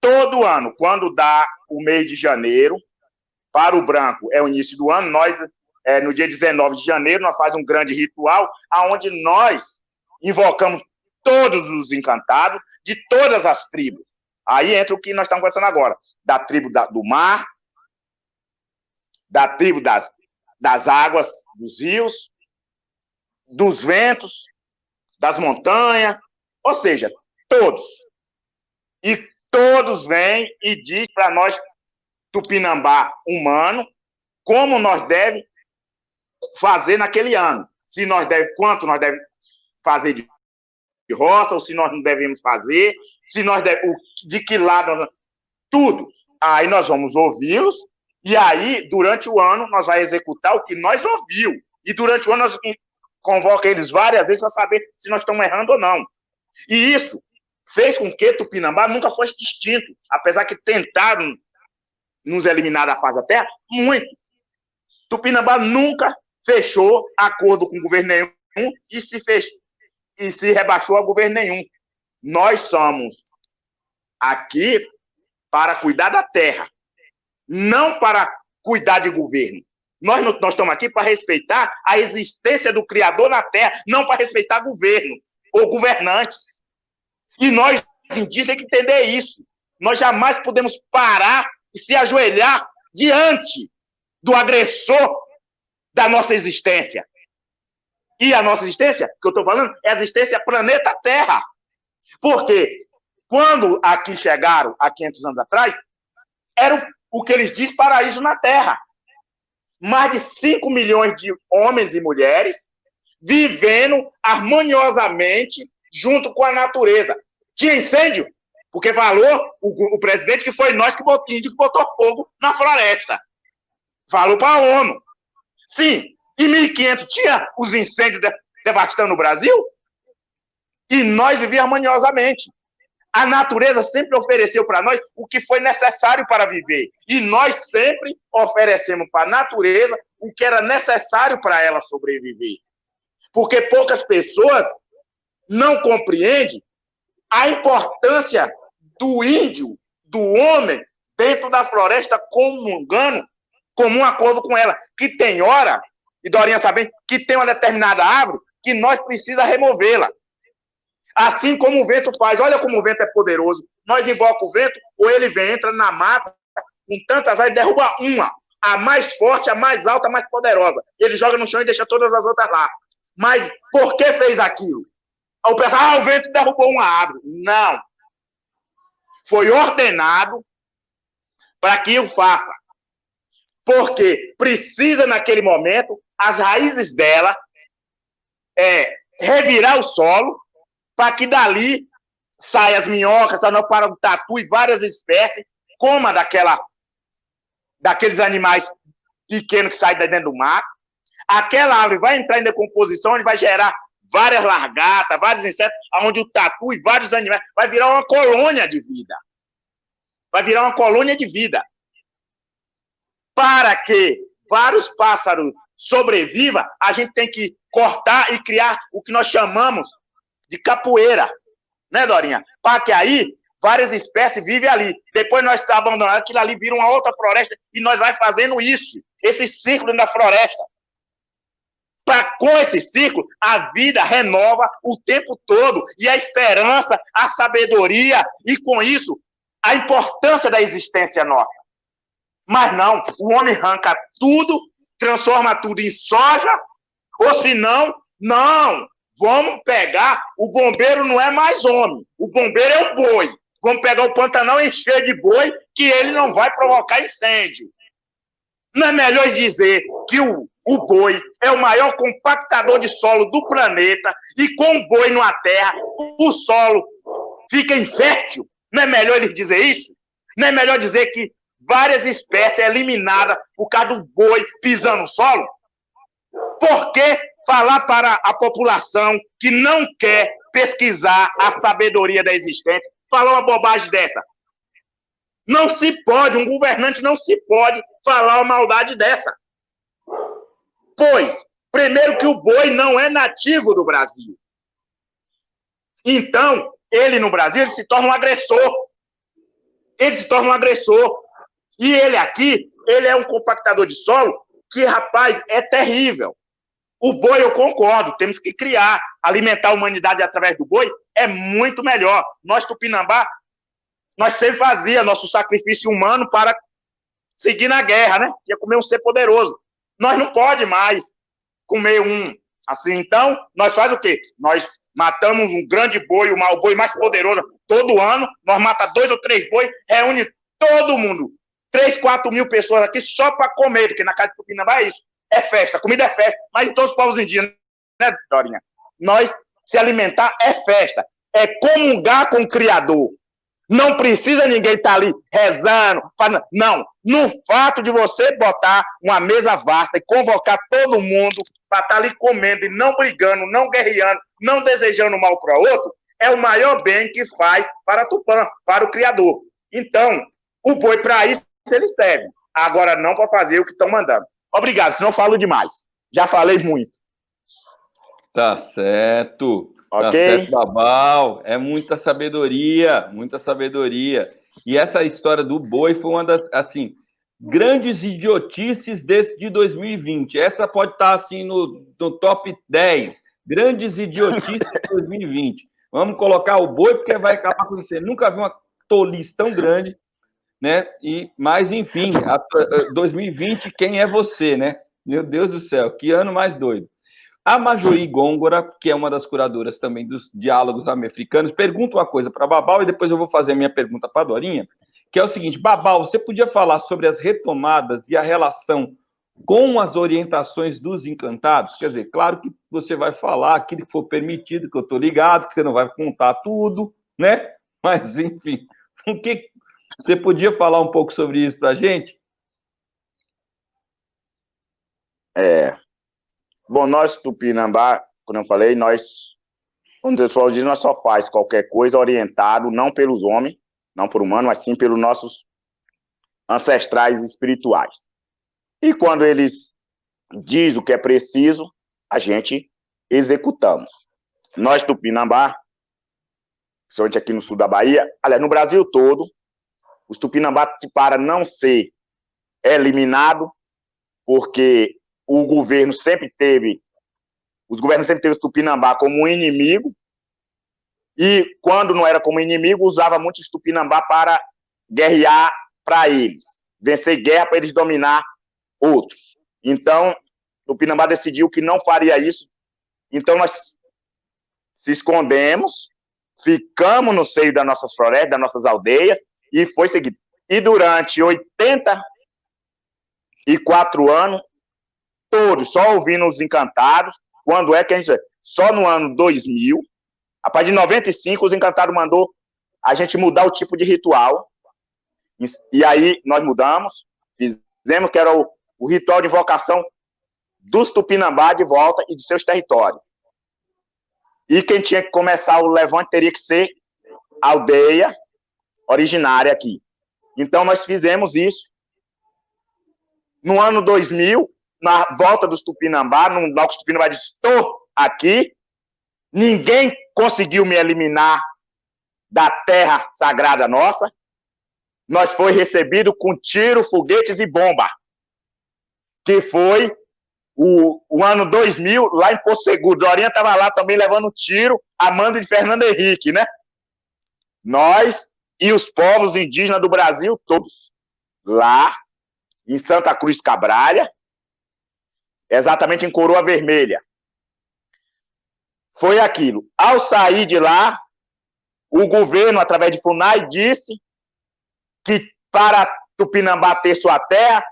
todo ano, quando dá o mês de janeiro, para o branco é o início do ano, nós, no dia 19 de janeiro, nós fazemos um grande ritual, onde nós invocamos todos os encantados de todas as tribos. Aí entra o que nós estamos conversando agora, da tribo do mar, da tribo das águas, dos rios, dos ventos, das montanhas, ou seja, todos. E todos vêm e diz para nós, Tupinambá humano, como nós devemos fazer naquele ano. Se nós devemos, quanto nós devemos fazer de roça, ou se nós não devemos fazer, se nós devemos, de que lado, tudo. Aí nós vamos ouvi-los, e aí, durante o ano, nós vamos executar o que nós ouvimos. E durante o ano, nós convoca eles várias vezes para saber se nós estamos errando ou não. E isso fez com que Tupinambá nunca fosse extinto, apesar que tentaram nos eliminar da face da terra, muito. Tupinambá nunca fechou acordo com governo nenhum e se rebaixou a governo nenhum. Nós somos aqui para cuidar da terra, não para cuidar de governo. Nós estamos aqui para respeitar a existência do Criador na terra, não para respeitar governos ou governantes. E nós, indígenas, temos que entender isso. Nós jamais podemos parar e se ajoelhar diante do agressor da nossa existência. E a nossa existência, que eu estou falando, é a existência planeta Terra. Porque quando aqui chegaram, há 500 anos atrás, era o que eles dizem paraíso na Terra. Mais de 5 milhões de homens e mulheres vivendo harmoniosamente junto com a natureza. Tinha incêndio, porque falou o presidente que foi nós que botou fogo na floresta. Falou para a ONU. Sim, em 1500 tinha os incêndios devastando o Brasil e nós vivíamos harmoniosamente. A natureza sempre ofereceu para nós o que foi necessário para viver. E nós sempre oferecemos para a natureza o que era necessário para ela sobreviver. Porque poucas pessoas não compreendem a importância do índio, do homem, dentro da floresta, comungando, comum acordo com ela. Que tem hora, e Dorinha sabe, que tem uma determinada árvore que nós precisamos removê-la. Assim como o vento faz. Olha como o vento é poderoso. Nós invocamos o vento, ou ele vem, entra na mata, com tantas árvores, derruba uma. A mais forte, a mais alta, a mais poderosa. Ele joga no chão e deixa todas as outras lá. Mas por que fez aquilo? O pessoal, o vento derrubou uma árvore. Não. Foi ordenado para que o faça. Porque precisa, naquele momento, as raízes dela revirar o solo, para que dali saia as minhocas, para o tatu e várias espécies, como daqueles animais pequenos que saem de dentro do mar. aquela árvore vai entrar em decomposição, onde vai gerar várias largatas, vários insetos, onde o tatu e vários animais, vai virar uma colônia de vida. Vai virar uma colônia de vida. Para que vários pássaros sobrevivam, a gente tem que cortar e criar o que nós chamamos de capoeira, né, Dorinha? Para que aí várias espécies vivem ali. Depois nós estamos abandonando, aquilo ali vira uma outra floresta e nós vai fazendo isso, esse círculo na floresta. Com esse ciclo, a vida renova o tempo todo, e a esperança, a sabedoria, e com isso, a importância da existência nossa. Mas não, o homem arranca tudo, transforma tudo em soja, ou senão, não, vamos pegar, o bombeiro não é mais homem, o bombeiro é um boi. Vamos pegar o Pantanal e encher de boi, que ele não vai provocar incêndio. Não é melhor dizer que o boi é o maior compactador de solo do planeta, e com o boi numa terra, o solo fica infértil? Não é melhor eles dizer isso? Não é melhor dizer que várias espécies eliminadas por causa do boi pisando no solo? Por que falar para a população que não quer pesquisar a sabedoria da existência, falar uma bobagem dessa? Não se pode, um governante não se pode falar uma maldade dessa. Pois, primeiro que o boi não é nativo do Brasil. Então, ele no Brasil, ele se torna um agressor. Ele se torna um agressor. E ele aqui, ele é um compactador de solo que, rapaz, é terrível. O boi, eu concordo, temos que criar, alimentar a humanidade através do boi é muito melhor. Nós, Tupinambá, nós sempre fazíamos nosso sacrifício humano para seguir na guerra, né? Ia comer um ser poderoso. Nós não pode mais comer um assim. Então, nós faz o quê? Nós matamos um grande boi, o boi mais poderoso todo ano, nós matamos 2 ou 3 bois, reúne todo mundo, 3, 4 mil pessoas aqui só para comer, porque na casa de Tupinambá é isso, é festa, comida é festa, mas em todos os povos indígenas, né, Dorinha? Nós, se alimentar é festa, é comungar com o Criador. Não precisa ninguém estar ali rezando, fazendo. Não, no fato de você botar uma mesa vasta e convocar todo mundo para estar ali comendo e não brigando, não guerreando, não desejando mal para o outro, é o maior bem que faz para Tupã, para o Criador. Então, o boi para isso ele serve. Agora não para fazer o que estão mandando. Obrigado, senão eu falo demais. Já falei muito. Tá certo. Ok? Tá certo, Babal. É muita sabedoria, muita sabedoria. E essa história do boi foi uma das, assim, grandes idiotices de 2020. Essa pode estar, assim, no top 10. Grandes idiotices de 2020. Vamos colocar o boi, porque vai acabar acontecendo. Nunca vi uma tolice tão grande, né? Mas, enfim, 2020, quem é você, né? Meu Deus do céu, que ano mais doido. A Majoí Gôngora, que é uma das curadoras também dos diálogos americanos, pergunta uma coisa para Babal e depois eu vou fazer a minha pergunta para a Dorinha, que é o seguinte: Babal, você podia falar sobre as retomadas e a relação com as orientações dos encantados? Quer dizer, claro que você vai falar aquilo que for permitido, que eu estou ligado, que você não vai contar tudo, né? Mas, enfim, o que você podia falar um pouco sobre isso para a gente? Bom, nós, Tupinambá, como eu falei, como Deus falou, nós só faz qualquer coisa orientado, não pelos homens, não por humanos, mas sim pelos nossos ancestrais espirituais. E quando eles dizem o que é preciso, a gente executamos. Nós, Tupinambá, principalmente aqui no sul da Bahia, aliás, no Brasil todo, os Tupinambá, para não ser eliminado, porque os governos sempre teve os Tupinambá como um inimigo, e quando não era como inimigo, usava muito os Tupinambá para guerrear para eles, vencer guerra para eles dominar outros. Então, Tupinambá decidiu que não faria isso, então nós se escondemos, ficamos no seio das nossas florestas, das nossas aldeias, e foi seguido. E durante 84 anos, todos só ouvindo os encantados. Quando é que a gente... Só no ano 2000, a partir de 95, os encantados mandou a gente mudar o tipo de ritual. E aí nós mudamos, fizemos que era o ritual de invocação dos Tupinambá de volta e de seus territórios. E quem tinha que começar o levante teria que ser a aldeia originária aqui. Então, nós fizemos isso. No ano 2000, na volta dos Tupinambá, no bloco dos Tupinambá, estou aqui, ninguém conseguiu me eliminar da terra sagrada nossa. Nós foi recebido com tiro, foguetes e bomba, que foi o ano 2000, lá em Porto Seguro. Dorinha estava lá também levando tiro, a mando de Fernando Henrique, né? Nós e os povos indígenas do Brasil todos, lá em Santa Cruz Cabralha, exatamente em Coroa Vermelha. Foi aquilo. Ao sair de lá, o governo, através de FUNAI, disse que para Tupinambá ter sua terra,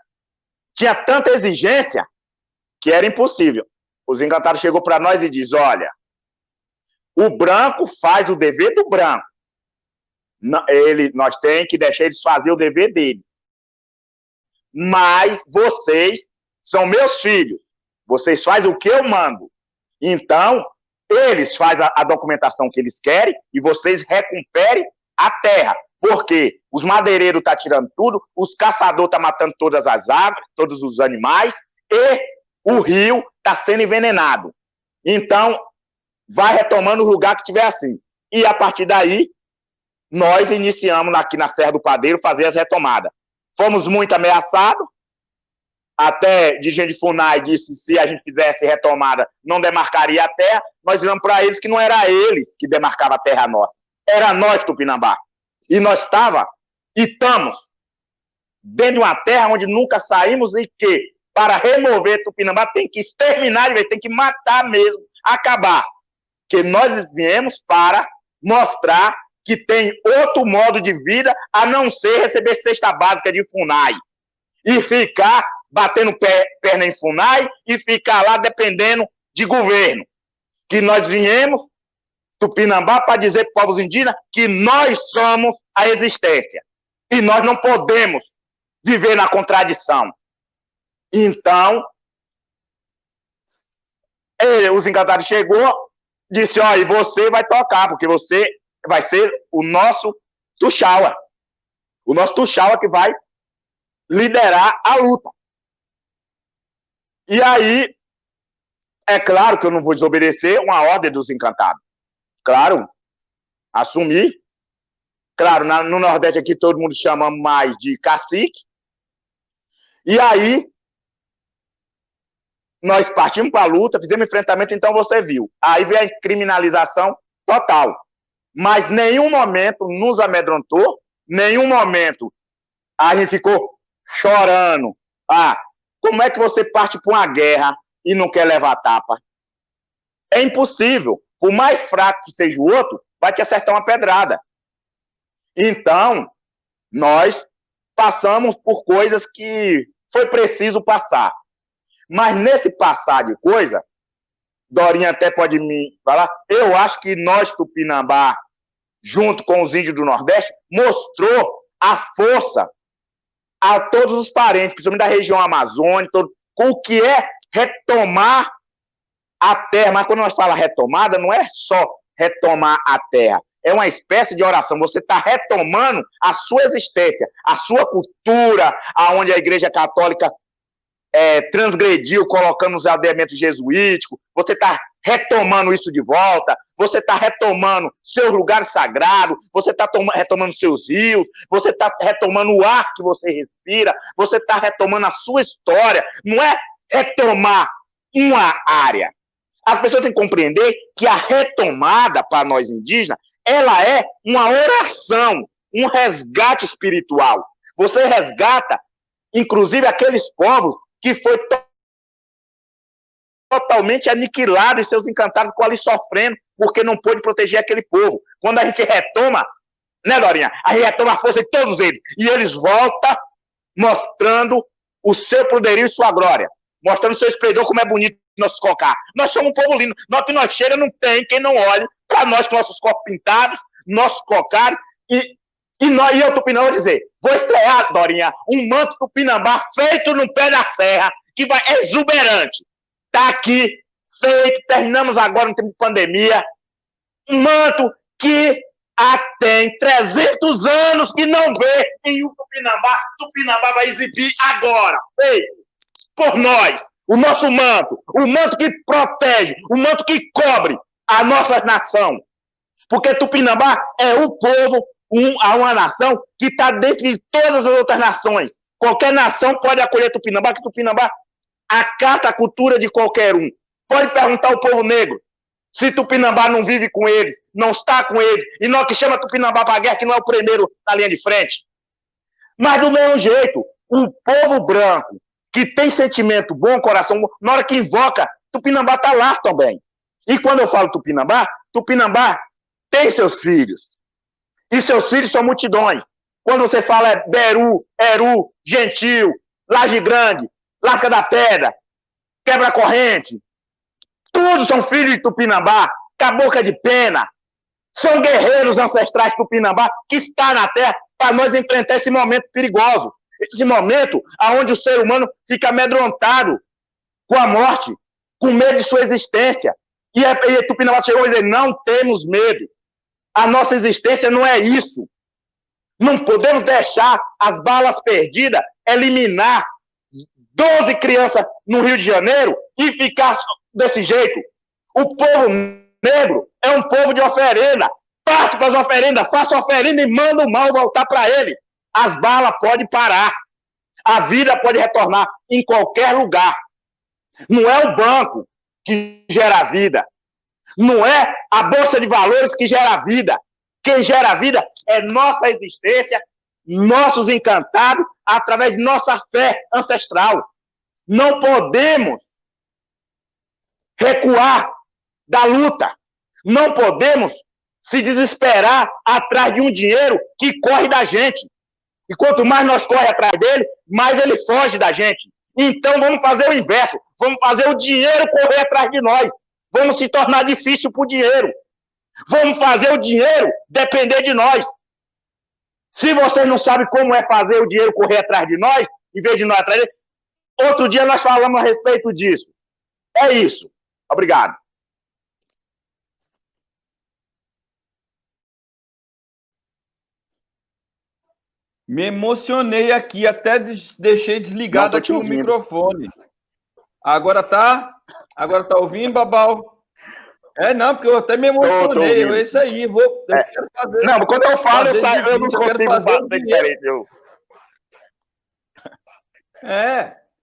tinha tanta exigência que era impossível. Os encantados chegou para nós e diz, olha, o branco faz o dever do branco. Nós temos que deixar eles fazer o dever dele. Mas vocês são meus filhos. Vocês fazem o que eu mando. Então, eles fazem a documentação que eles querem e vocês recomperem a terra. Porque os madeireiros estão tirando tudo, os caçadores estão matando todas as aves, todos os animais, e o rio está sendo envenenado. Então, vai retomando o lugar que tiver assim. E a partir daí, nós iniciamos aqui na Serra do Padeiro fazer as retomadas. Fomos muito ameaçados, até dirigente de FUNAI disse que se a gente fizesse retomada, não demarcaria a terra. Nós dizemos para eles que não era eles que demarcavam a terra nossa, era nós, Tupinambá. E nós estamos dentro de uma terra onde nunca saímos e que, para remover Tupinambá, tem que exterminar, tem que matar mesmo, acabar. Que nós viemos para mostrar que tem outro modo de vida a não ser receber cesta básica de FUNAI e ficar batendo perna em FUNAI e ficar lá dependendo de governo. Que nós viemos, Tupinambá, para dizer para os povos indígenas que nós somos a existência e nós não podemos viver na contradição. Então, os encantados chegou, disse, ó, e você vai tocar, porque você vai ser o nosso Tuxaua. O nosso Tuxaua que vai liderar a luta. E aí, é claro que eu não vou desobedecer uma ordem dos encantados. Claro, assumir. Claro, no Nordeste aqui todo mundo chama mais de cacique. E aí, nós partimos para a luta, fizemos enfrentamento, então você viu. Aí veio a criminalização total. Mas nenhum momento nos amedrontou, nenhum momento a gente ficou chorando. Ah, como é que você parte para uma guerra e não quer levar tapa? É impossível. Por mais fraco que seja o outro, vai te acertar uma pedrada. Então, nós passamos por coisas que foi preciso passar. Mas nesse passar de coisa, Dorinha até pode me falar, eu acho que nós, Tupinambá, junto com os índios do Nordeste, mostrou a força a todos os parentes, principalmente da região amazônica, com o que é retomar a terra. Mas quando nós falamos retomada, não é só retomar a terra, é uma espécie de oração. Você está retomando a sua existência, a sua cultura, aonde a Igreja Católica transgrediu, colocando os aldeamentos jesuíticos. Você está retomando isso de volta, você está retomando seus lugares sagrados, você está retomando seus rios, você está retomando o ar que você respira, você está retomando a sua história. Não é retomar uma área. As pessoas têm que compreender que a retomada para nós indígenas, ela é uma oração, um resgate espiritual. Você resgata, inclusive, aqueles povos que foi totalmente aniquilado e seus encantados ficou ali sofrendo porque não pôde proteger aquele povo. Quando a gente retoma, né, Dorinha? A gente retoma a força de todos eles. E eles voltam mostrando o seu poderio e sua glória. Mostrando o seu esplendor, como é bonito nosso cocar. Nós somos um povo lindo. Nós que nós chega, não tem quem não olhe para nós com nossos corpos pintados, nossos cocares. E eu, Tupinambá, vou dizer, vou estrear, Dorinha, um manto Tupinambá feito no pé da serra, que vai exuberante. está aqui, feito, terminamos agora no tempo de pandemia, um manto que tem 300 anos que não vê em um Tupinambá. Tupinambá vai exibir agora, feito por nós, o nosso manto, o manto que protege, o manto que cobre a nossa nação. Porque Tupinambá é o povo, uma nação que está dentro de todas as outras nações. Qualquer nação pode acolher Tupinambá, que Tupinambá acata a cultura de qualquer um. Pode perguntar ao povo negro se Tupinambá não vive com eles, não está com eles, e nós que chama Tupinambá para a guerra, que não é o primeiro na linha de frente. Mas do mesmo jeito, o povo branco, que tem sentimento bom, coração bom, na hora que invoca, Tupinambá está lá também. E quando eu falo Tupinambá, Tupinambá tem seus filhos. E seus filhos são multidões. Quando você fala Beru, Eru, Gentil, Laje Grande, Lasca da Pedra, Quebra Corrente, todos são filhos de Tupinambá, Cabocla de Pena. São guerreiros ancestrais de Tupinambá que está na terra para nós enfrentar esse momento perigoso. Esse momento onde o ser humano fica amedrontado com a morte, com medo de sua existência. E Tupinambá chegou a dizer, não temos medo. A nossa existência não é isso. Não podemos deixar as balas perdidas eliminar 12 crianças no Rio de Janeiro e ficar desse jeito. O povo negro é um povo de oferenda. Parte para as oferendas, faça oferenda e manda o mal voltar para ele. As balas podem parar. A vida pode retornar em qualquer lugar. Não é o banco que gera a vida. Não é a Bolsa de Valores que gera a vida. Quem gera a vida é nossa existência, nossos encantados, através de nossa fé ancestral. Não podemos recuar da luta. Não podemos se desesperar atrás de um dinheiro que corre da gente. E quanto mais nós corremos atrás dele, mais ele foge da gente. Então vamos fazer o inverso. Vamos fazer o dinheiro correr atrás de nós. Vamos se tornar difícil para o dinheiro. Vamos fazer o dinheiro depender de nós. Se vocês não sabem como é fazer o dinheiro correr atrás de nós, em vez de nós atrás dele, outro dia nós falamos a respeito disso. É isso. Obrigado. Me emocionei aqui, até deixei desligado aqui o microfone. Agora tá? Agora tá ouvindo, Babal? Não, porque eu até me emocionei. É isso aí. Eu quero fazer. Não, quando eu falo, eu não consigo fazer diferente.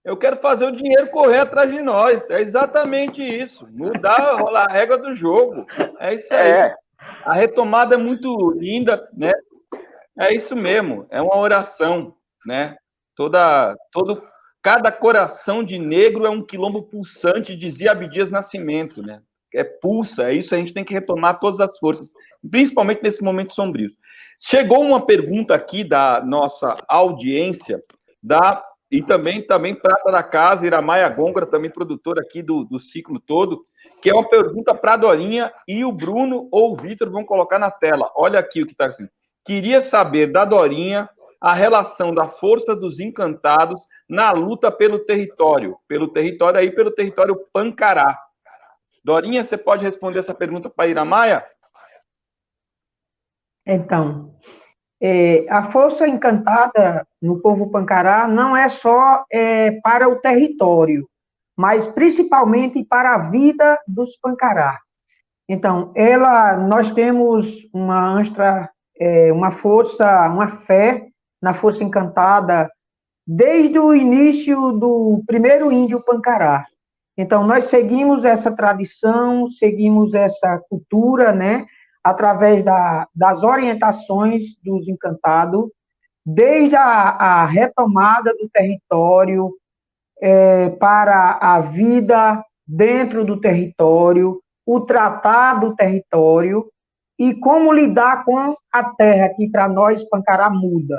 Eu quero fazer o dinheiro correr atrás de nós. É exatamente isso. Mudar, rolar a regra do jogo. É isso aí. A retomada é muito linda, né? É isso mesmo. É uma oração, né? Cada coração de negro é um quilombo pulsante, dizia Abdias Nascimento, né? Pulsa, é isso, a gente tem que retomar todas as forças, principalmente nesse momento sombrio. Chegou uma pergunta aqui da nossa audiência, e também prata da casa, Iramaia Gôngora, também produtora aqui do ciclo todo, que é uma pergunta para a Dorinha, e o Bruno ou o Vitor vão colocar na tela. Olha aqui o que está assim. Queria saber da Dorinha a relação da força dos encantados na luta pelo território Pancará. Dorinha, você pode responder essa pergunta para a Iramaia? Então, a força encantada no povo Pancará não é só para o território, mas principalmente para a vida dos Pancará. Então, nós temos uma força, uma fé na força encantada desde o início do primeiro índio Pancará. Então, nós seguimos essa tradição, seguimos essa cultura, né, através das orientações dos encantados, desde a retomada do território para a vida dentro do território, o tratar do território e como lidar com a terra, que para nós, Pancará, muda.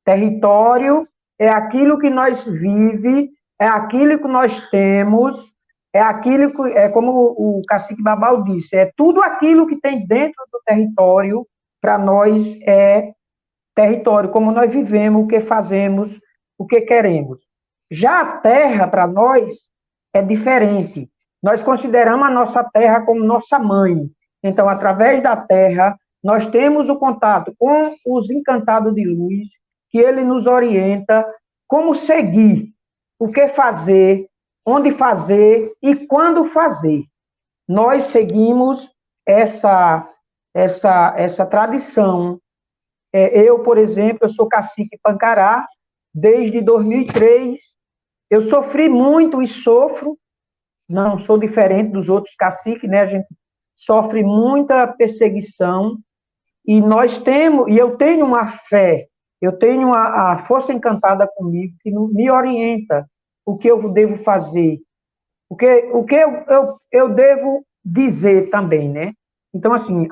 Território é aquilo que nós vivemos, é aquilo que nós temos, é aquilo que, como o cacique Babal disse, é tudo aquilo que tem dentro do território, para nós é território, como nós vivemos, o que fazemos, o que queremos. Já a terra, para nós, é diferente. Nós consideramos a nossa terra como nossa mãe. Então, através da terra, nós temos o contato com os encantados de luz, que ele nos orienta como seguir, o que fazer, onde fazer e quando fazer. Nós seguimos essa tradição. Eu, por exemplo, eu sou cacique Pancará desde 2003. Eu sofri muito e sofro, não sou diferente dos outros caciques, né? A gente sofre muita perseguição e eu tenho uma fé, eu tenho a força encantada comigo que me orienta o que eu devo fazer, o que eu devo dizer também, né? Então, assim,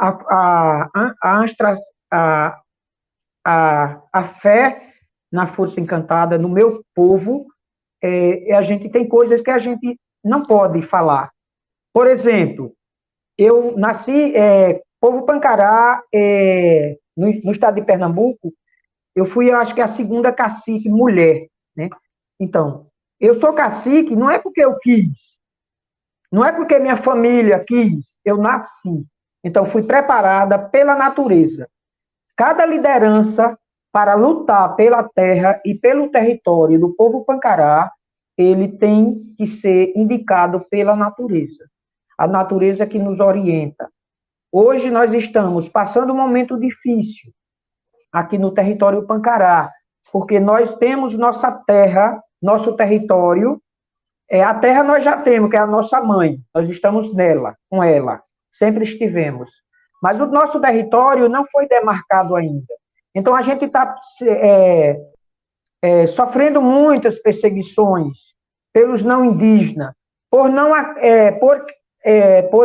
a fé na força encantada, no meu povo, a gente tem coisas que a gente não pode falar. Por exemplo, eu nasci, povo Pancará, no estado de Pernambuco, eu fui, eu acho que a segunda cacique mulher, né? Então, eu sou cacique não é porque eu quis, não é porque minha família quis, eu nasci. Então, fui preparada pela natureza. Cada liderança para lutar pela terra e pelo território do povo Pancará, ele tem que ser indicado pela natureza. A natureza que nos orienta. Hoje nós estamos passando um momento difícil aqui no território Pancará, porque nós temos nossa terra, nosso território, a terra nós já temos, que é a nossa mãe, nós estamos nela, com ela, sempre estivemos. Mas o nosso território não foi demarcado ainda. Então, a gente está sofrendo muitas perseguições pelos não indígenas, por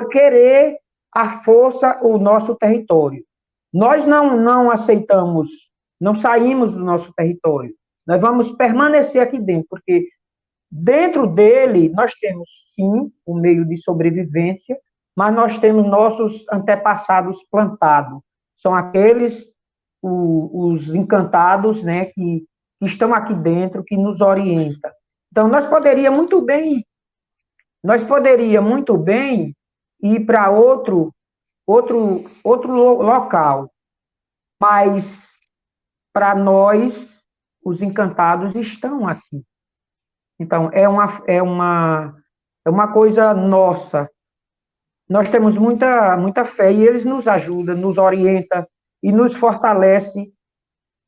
querer à força o nosso território. Nós não aceitamos, não saímos do nosso território. Nós vamos permanecer aqui dentro, porque dentro dele nós temos, sim, o meio de sobrevivência, mas nós temos nossos antepassados plantados. São aqueles, os encantados, né, que estão aqui dentro, que nos orientam. Então, nós poderíamos muito bem ir para outro local, mas para nós, os encantados estão aqui. Então, é uma coisa nossa. Nós temos muita fé e eles nos ajudam, nos orientam e nos fortalecem.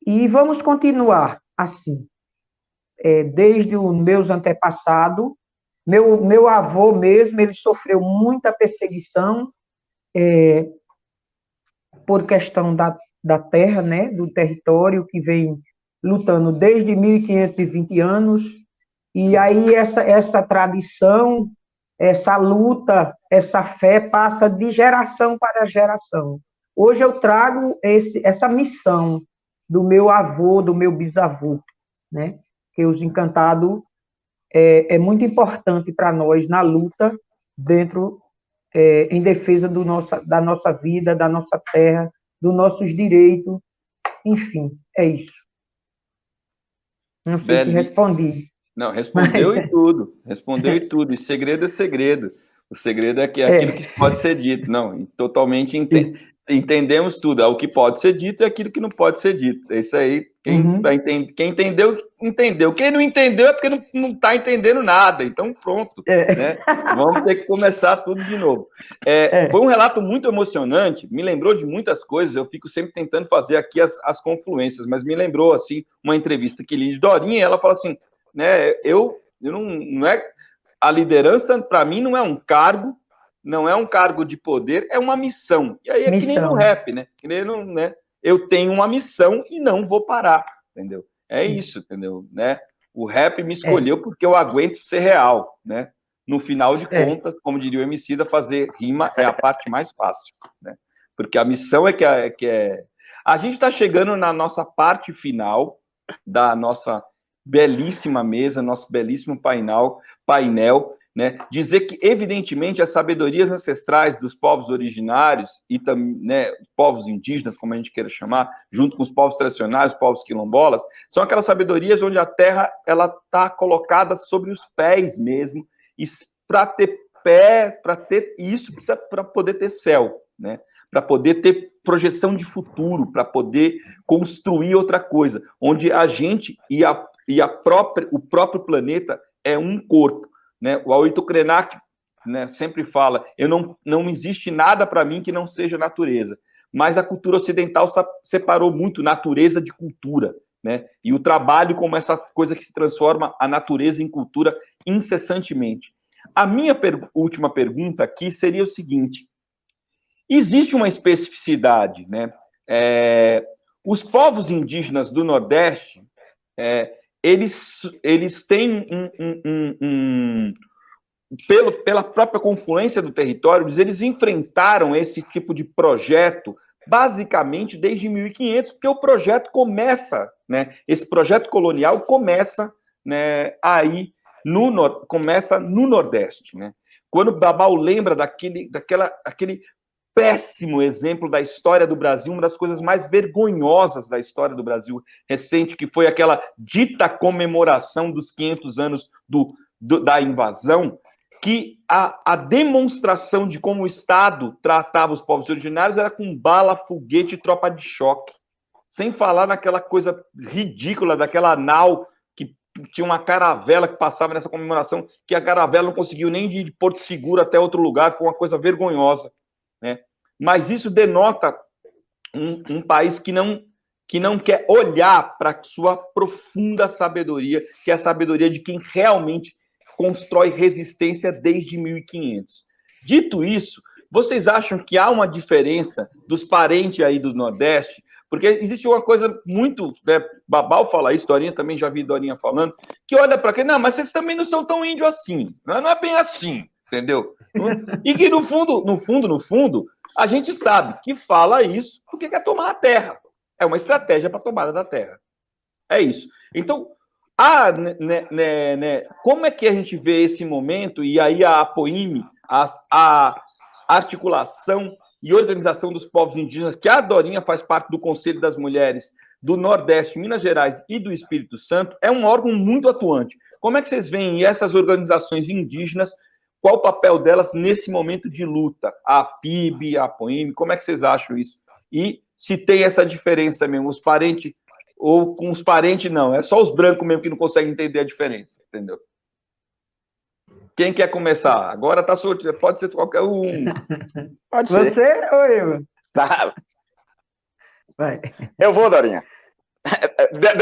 E vamos continuar assim. Desde os meus antepassados, meu avô mesmo, ele sofreu muita perseguição por questão da terra, né, do território, que vem lutando desde 1520 anos. E aí essa tradição, essa luta, essa fé passa de geração para geração. Hoje eu trago essa missão do meu avô, do meu bisavô, né? Que os encantados é muito importante para nós na luta em defesa da nossa vida, da nossa terra, dos nossos direitos, enfim, é isso. Não sei se respondi. Não, respondeu e tudo. Respondeu e tudo. E segredo é segredo. O segredo é que é aquilo que pode ser dito. Não, totalmente entendemos tudo. O que pode ser dito e aquilo que não pode ser dito. É isso aí. Quem entendeu, entendeu. Quem não entendeu é porque não está entendendo nada. Então, pronto. Né? Vamos ter que começar tudo de novo. Foi um relato muito emocionante. Me lembrou de muitas coisas. Eu fico sempre tentando fazer aqui as confluências, mas me lembrou, assim, uma entrevista que li de Dorinha, e ela fala assim, né, eu não é a liderança para mim não é um cargo, não é um cargo de poder, é uma missão. E aí que nem no rap, né? Que nem né? Eu tenho uma missão e não vou parar, entendeu? É isso, entendeu? Né? O rap me escolheu porque eu aguento ser real, né? No final de contas, como diria o Emicida, fazer rima é a parte mais fácil, né? Porque a missão é que é... A gente está chegando na nossa parte final da nossa belíssima mesa, nosso belíssimo painel, né? Dizer que, evidentemente, as sabedorias ancestrais dos povos originários e também, né, povos indígenas, como a gente queira chamar, junto com os povos tradicionais, os povos quilombolas, são aquelas sabedorias onde a terra ela está colocada sobre os pés mesmo para ter pé, para ter isso, para poder ter céu, né? Para poder ter projeção de futuro, para poder construir outra coisa, onde a gente e o próprio planeta é um corpo, né? O Ailton Krenak, né, sempre fala, não existe nada para mim que não seja natureza, mas a cultura ocidental separou muito natureza de cultura, né? E o trabalho como essa coisa que se transforma a natureza em cultura incessantemente. A minha última pergunta aqui seria o seguinte: existe uma especificidade, né? Os povos indígenas do Nordeste, eles têm pela própria confluência do território, eles enfrentaram esse tipo de projeto basicamente desde 1500, porque o projeto começa, né? Esse projeto colonial começa, né, aí começa no Nordeste, né? Quando Babau lembra aquele péssimo exemplo da história do Brasil, uma das coisas mais vergonhosas da história do Brasil recente, que foi aquela dita comemoração dos 500 anos da invasão, que a demonstração de como o Estado tratava os povos originários era com bala, foguete e tropa de choque. Sem falar naquela coisa ridícula daquela nau que tinha uma caravela que passava nessa comemoração, que a caravela não conseguiu nem ir de Porto Seguro até outro lugar, foi uma coisa vergonhosa, né? Mas isso denota um país que não quer olhar para a sua profunda sabedoria, que é a sabedoria de quem realmente constrói resistência desde 1500. Dito isso, vocês acham que há uma diferença dos parentes aí do Nordeste? Porque existe uma coisa muito, né, Babau fala isso, Dorinha também já vi Dorinha falando, que olha para quem, não, mas vocês também não são tão índio assim, não é bem assim, entendeu? E que no fundo, a gente sabe que fala isso porque quer tomar a terra. É uma estratégia para a tomada da terra. É isso. Então, como é que a gente vê esse momento, e aí a APOIME, a articulação e organização dos povos indígenas, que a Dorinha faz parte do Conselho das Mulheres do Nordeste, Minas Gerais e do Espírito Santo, é um órgão muito atuante. Como é que vocês veem essas organizações indígenas, qual o papel delas nesse momento de luta? A PIB, a APOIME, como é que vocês acham isso? E se tem essa diferença mesmo, os parentes, ou com os parentes não, é só os brancos mesmo que não conseguem entender a diferença, entendeu? Quem quer começar? Agora tá solto, pode ser qualquer um. Pode ser. Você ou eu? Tá. Vai. Eu vou, Dorinha.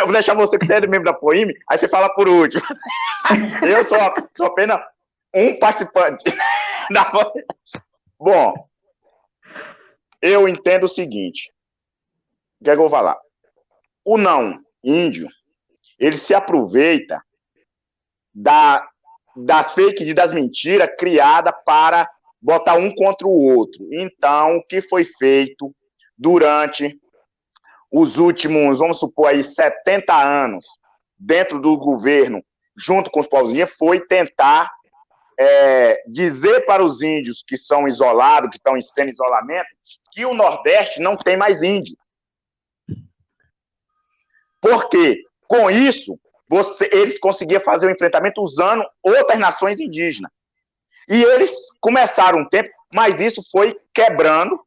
Vou deixar você que você é membro da POIME, aí você fala por último. Eu sou apenas um participante. Bom, eu entendo o seguinte. O que é que eu vou falar? O não índio, ele se aproveita das fake news, das mentiras criadas para botar um contra o outro. Então, o que foi feito durante os últimos, vamos supor aí, 70 anos, dentro do governo, junto com os povos indígenas, foi tentar dizer para os índios que são isolados, que estão em semi-isolamento, que o Nordeste não tem mais índio. Porque, com isso, eles conseguiam fazer o enfrentamento usando outras nações indígenas. E eles começaram um tempo, mas isso foi quebrando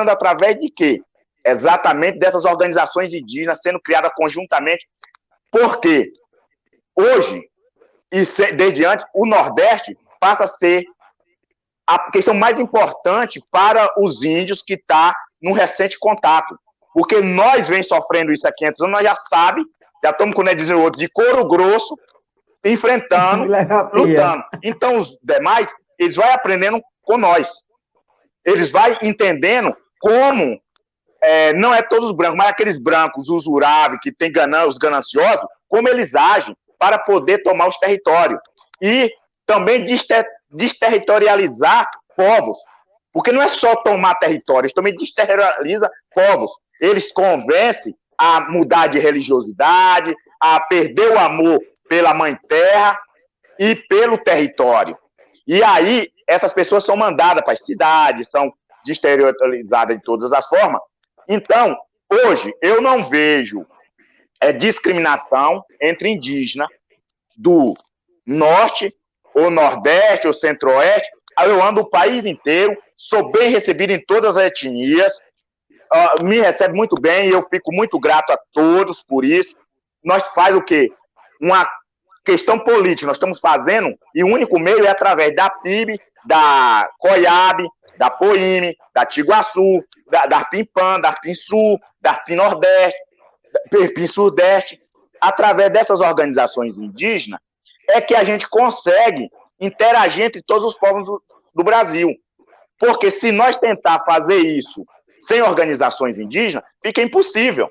através de quê? Exatamente dessas organizações indígenas sendo criadas conjuntamente. Porque hoje, e desde antes, o Nordeste passa a ser a questão mais importante para os índios que está no recente contato. Porque nós vem sofrendo isso há 500 anos, nós já estamos, quando é dizer o outro, de couro grosso, enfrentando, lutando. Então, os demais, eles vão aprendendo com nós. Eles vão entendendo como, não é todos os brancos, mas aqueles brancos usuráveis, que tem os gananciosos, como eles agem para poder tomar os territórios. E também desterritorializar povos. Porque não é só tomar território, eles também desterritorializam povos. Eles convencem a mudar de religiosidade, a perder o amor pela mãe terra e pelo território. E aí, essas pessoas são mandadas para as cidades, são desterritorializadas de todas as formas. Então, hoje, eu não vejo discriminação entre indígenas do norte ou Nordeste, ou Centro-Oeste, eu ando o país inteiro, sou bem recebido em todas as etnias, me recebe muito bem, e eu fico muito grato a todos por isso. Nós faz o quê? Uma questão política, nós estamos fazendo, e o único meio é através da PIB, da COIAB, da POIME, da Tiguaçu, da ARPIMPAN, da ARPINSUL, da ARPINOrdeste, da ARPINSudeste. Através dessas organizações indígenas, é que a gente consegue interagir entre todos os povos do Brasil. Porque se nós tentar fazer isso sem organizações indígenas, fica impossível.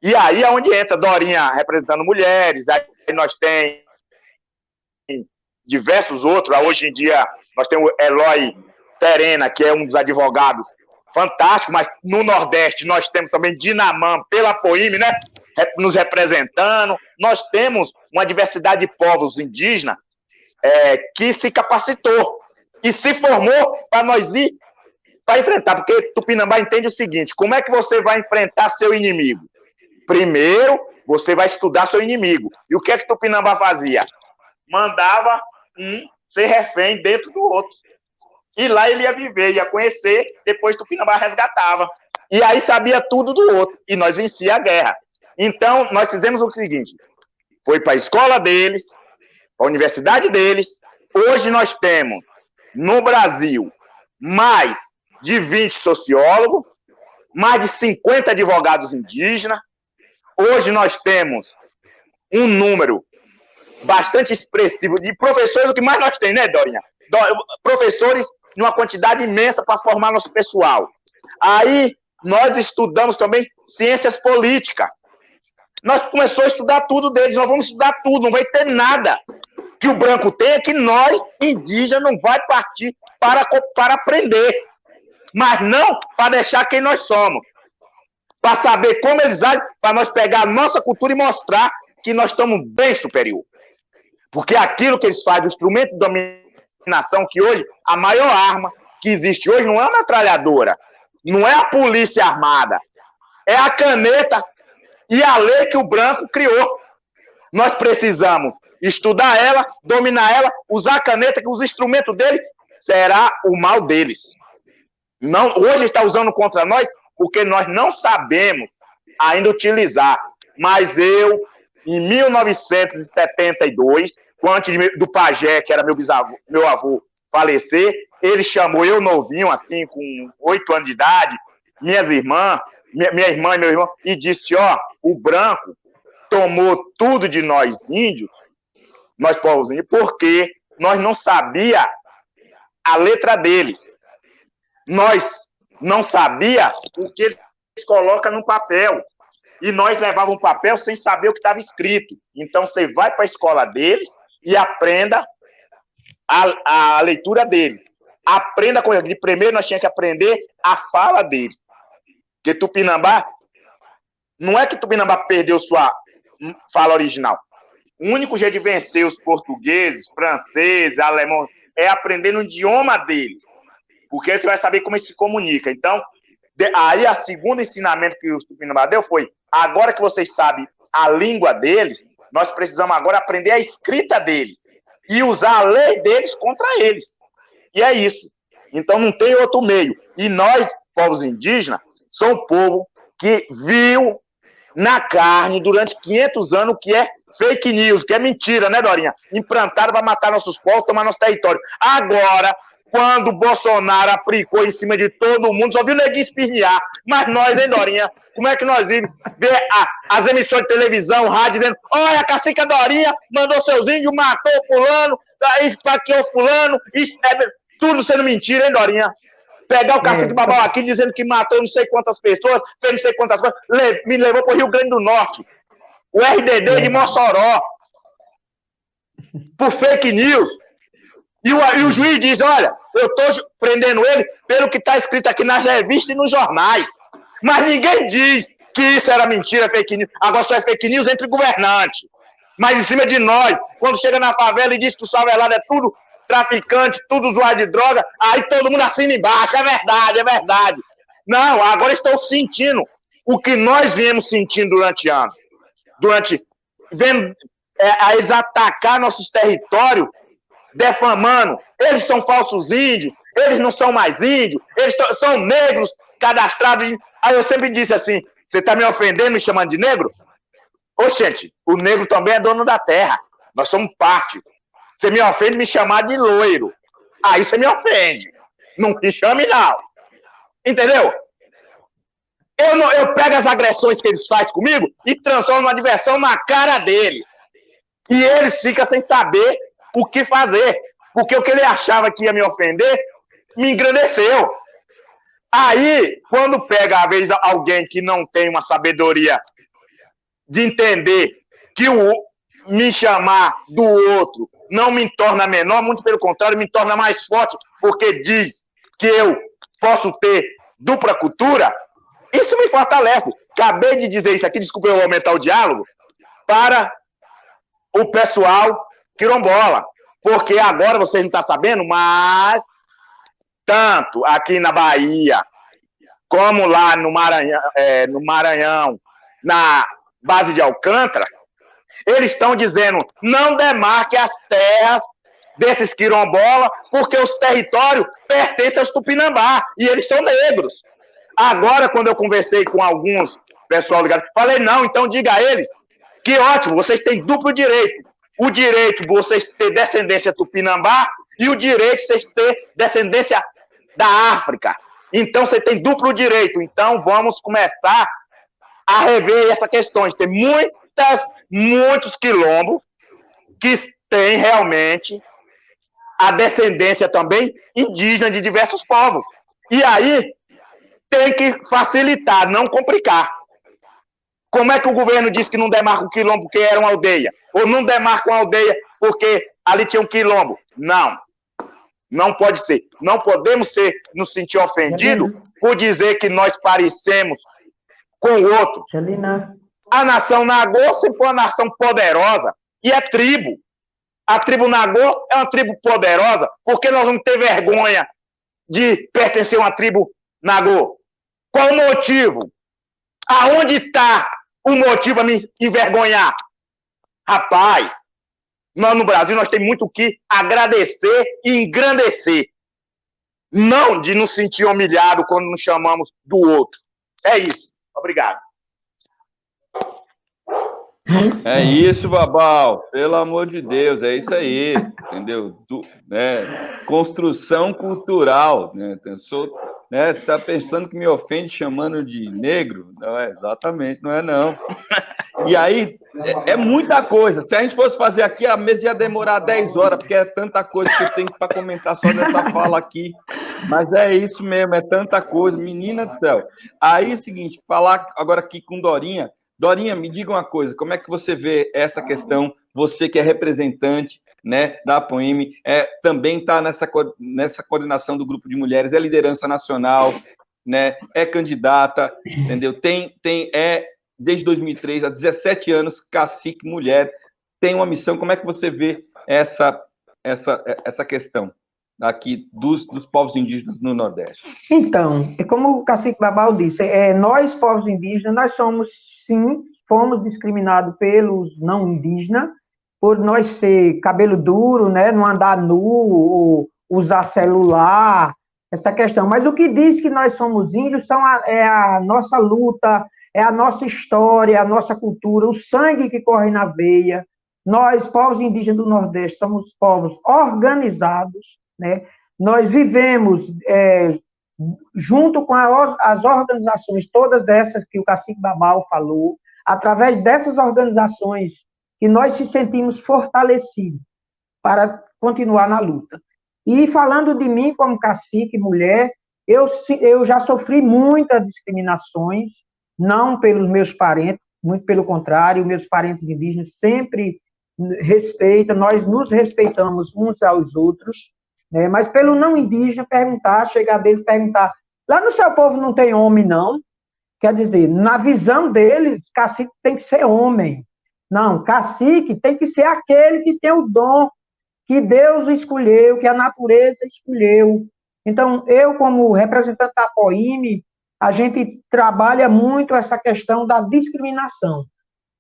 E aí é onde entra Dorinha representando mulheres, aí nós temos diversos outros. Hoje em dia, nós temos o Eloy Terena, que é um dos advogados fantásticos, mas no Nordeste nós temos também Dinamã, pela POIME, né, nos representando. Nós temos uma diversidade de povos indígenas que se capacitou e se formou para nós ir para enfrentar, porque Tupinambá entende o seguinte: como é que você vai enfrentar seu inimigo? Primeiro, você vai estudar seu inimigo. E o que é que Tupinambá fazia? Mandava um ser refém dentro do outro. E lá ele ia viver, ia conhecer, depois Tupinambá resgatava. E aí sabia tudo do outro, e nós vencia a guerra. Então, nós fizemos o seguinte: foi para a escola deles, para a universidade deles. Hoje nós temos, no Brasil, mais de 20 sociólogos, mais de 50 advogados indígenas. Hoje nós temos um número bastante expressivo de professores, o que mais nós temos, né, Dorinha? Professores em uma quantidade imensa para formar nosso pessoal. Aí nós estudamos também ciências políticas. Nós começamos a estudar tudo deles, nós vamos estudar tudo, não vai ter nada que o branco tenha que nós, indígenas, não vai partir para aprender, mas não para deixar quem nós somos, para saber como eles agem, para nós pegar a nossa cultura e mostrar que nós estamos bem superior. Porque aquilo que eles fazem, o instrumento de dominação, que hoje, a maior arma que existe hoje não é uma metralhadora, não é a polícia armada, é a caneta e a lei que o branco criou. Nós precisamos estudar ela, dominar ela, usar a caneta, que os instrumentos dele será o mal deles. Não, hoje está usando contra nós porque nós não sabemos ainda utilizar. Mas eu, em 1972, antes do pajé, que era meu avô, falecer, ele chamou eu novinho, assim, com 8 anos de idade, minha irmã e meu irmão, e disse: ó, o branco tomou tudo de nós índios, nós povos índios, porque nós não sabia a letra deles. Nós não sabia o que eles colocam no papel. E nós levávamos um papel sem saber o que estava escrito. Então, você vai para a escola deles e aprenda a leitura deles. Aprenda com eles. Primeiro, nós tínhamos que aprender a fala deles. Porque Tupinambá, não é que Tupinambá perdeu sua fala original. O único jeito de vencer os portugueses, franceses, alemães, é aprender no idioma deles. Porque aí você vai saber como eles se comunicam. Então, aí o segundo ensinamento que o Tupinambá deu foi: agora que vocês sabem a língua deles, nós precisamos agora aprender a escrita deles e usar a lei deles contra eles. E é isso. Então não tem outro meio. E nós, povos indígenas, somos um povo que viu na carne durante 500 anos o que é fake news, que é mentira, né, Dorinha? Implantado para matar nossos povos, tomar nosso território. Agora, quando o Bolsonaro aplicou em cima de todo mundo, só viu neguinho espirnear. Mas nós, hein, Dorinha? Como é que nós vimos ver as emissões de televisão, rádio, dizendo: olha, a cacica Dorinha mandou seus índios, matou o fulano, esfaqueou fulano, tudo sendo mentira, hein, Dorinha? Pegar o cacique Babau aqui dizendo que matou não sei quantas pessoas, fez não sei quantas coisas, me levou para o Rio Grande do Norte. O RDD de Mossoró, por fake news. E o juiz diz: olha, eu estou prendendo ele pelo que está escrito aqui nas revistas e nos jornais. Mas ninguém diz que isso era mentira, fake news. Agora só é fake news entre governantes. Mas em cima de nós, quando chega na favela e diz que o favelado é tudo traficante, tudo usuário de droga, aí todo mundo assina embaixo: é verdade, é verdade. Não, agora estão sentindo o que nós viemos sentindo durante anos. Vendo eles atacar nossos territórios defamando, eles são falsos índios, eles não são mais índios, eles são negros cadastrados. Aí eu sempre disse assim, você está me ofendendo, me chamando de negro? Oxente, o negro também é dono da terra, nós somos parte. Você me ofende me chamar de loiro, aí você me ofende, não me chame não, entendeu? Eu pego as agressões que eles fazem comigo e transformo numa diversão na cara deles. E eles ficam sem saber o que fazer. Porque o que ele achava que ia me ofender, me engrandeceu. Aí, quando pega, às vezes, alguém que não tem uma sabedoria de entender que me chamar do outro não me torna menor, muito pelo contrário, me torna mais forte, porque diz que eu posso ter dupla cultura, isso me fortalece. Acabei de dizer isso aqui, desculpa eu aumentar o diálogo, para o pessoal quilombola. Porque agora vocês não estão sabendo, mas tanto aqui na Bahia, como lá no Maranhão, na base de Alcântara, eles estão dizendo, não demarque as terras desses quilombolas, porque os territórios pertencem aos Tupinambá, e eles são negros. Agora, quando eu conversei com alguns pessoal ligado, falei, não, então diga a eles que ótimo, vocês têm duplo direito. O direito de vocês ter descendência tupinambá e o direito de vocês ter descendência da África. Então, você tem duplo direito. Então, vamos começar a rever essa questão. Tem muitos quilombos que têm realmente a descendência também indígena de diversos povos. E aí, tem que facilitar, não complicar. Como é que o governo disse que não demarca o quilombo porque era uma aldeia? Ou não demarca uma aldeia porque ali tinha um quilombo? Não. Não pode ser. Não podemos nos sentir ofendidos por dizer que nós parecemos com o outro. A nação Nagô sempre foi uma nação poderosa e é tribo. A tribo Nagô é uma tribo poderosa porque nós vamos ter vergonha de pertencer a uma tribo Nagô. Qual o motivo? Aonde está o motivo a me envergonhar? Rapaz, nós no Brasil nós temos muito o que agradecer e engrandecer. Não de nos sentir humilhado quando nos chamamos do outro. É isso. Obrigado. É isso, Babal. Pelo amor de Deus, é isso aí. Entendeu? Construção cultural. Né? Tá pensando que me ofende chamando de negro? Não é exatamente, não é não. E aí, é muita coisa. Se a gente fosse fazer aqui, a mesa ia demorar 10 horas, porque é tanta coisa que tem para comentar só nessa fala aqui. Mas é isso mesmo, é tanta coisa. Menina do céu. Aí é o seguinte, falar agora aqui com Dorinha. Dorinha, me diga uma coisa, como é que você vê essa questão, você que é representante, né, da APOIME, também está nessa coordenação do grupo de mulheres, é liderança nacional, né, é candidata, entendeu? Desde 2003, há 17 anos, cacique mulher, tem uma missão. Como é que você vê essa questão aqui dos povos indígenas no Nordeste? Então, como o cacique Babal disse, nós, povos indígenas, nós fomos discriminados pelos não indígenas, por nós ser cabelo duro, né, não andar nu, ou usar celular, essa questão. Mas o que diz que nós somos índios é a nossa luta, é a nossa história, a nossa cultura, o sangue que corre na veia. Nós, povos indígenas do Nordeste, somos povos organizados, né? Nós vivemos junto com as organizações, todas essas que o cacique Babal falou, através dessas organizações que nós se sentimos fortalecidos para continuar na luta. E falando de mim como cacique, mulher, eu já sofri muitas discriminações, não pelos meus parentes, muito pelo contrário, meus parentes indígenas sempre respeitam, nós nos respeitamos uns aos outros, né? Mas pelo não indígena chegar deles e perguntar, lá no seu povo não tem homem, não? Quer dizer, na visão deles, cacique tem que ser homem. Não, cacique tem que ser aquele que tem o dom que Deus escolheu, que a natureza escolheu. Então, eu, como representante da APOIME, a gente trabalha muito essa questão da discriminação.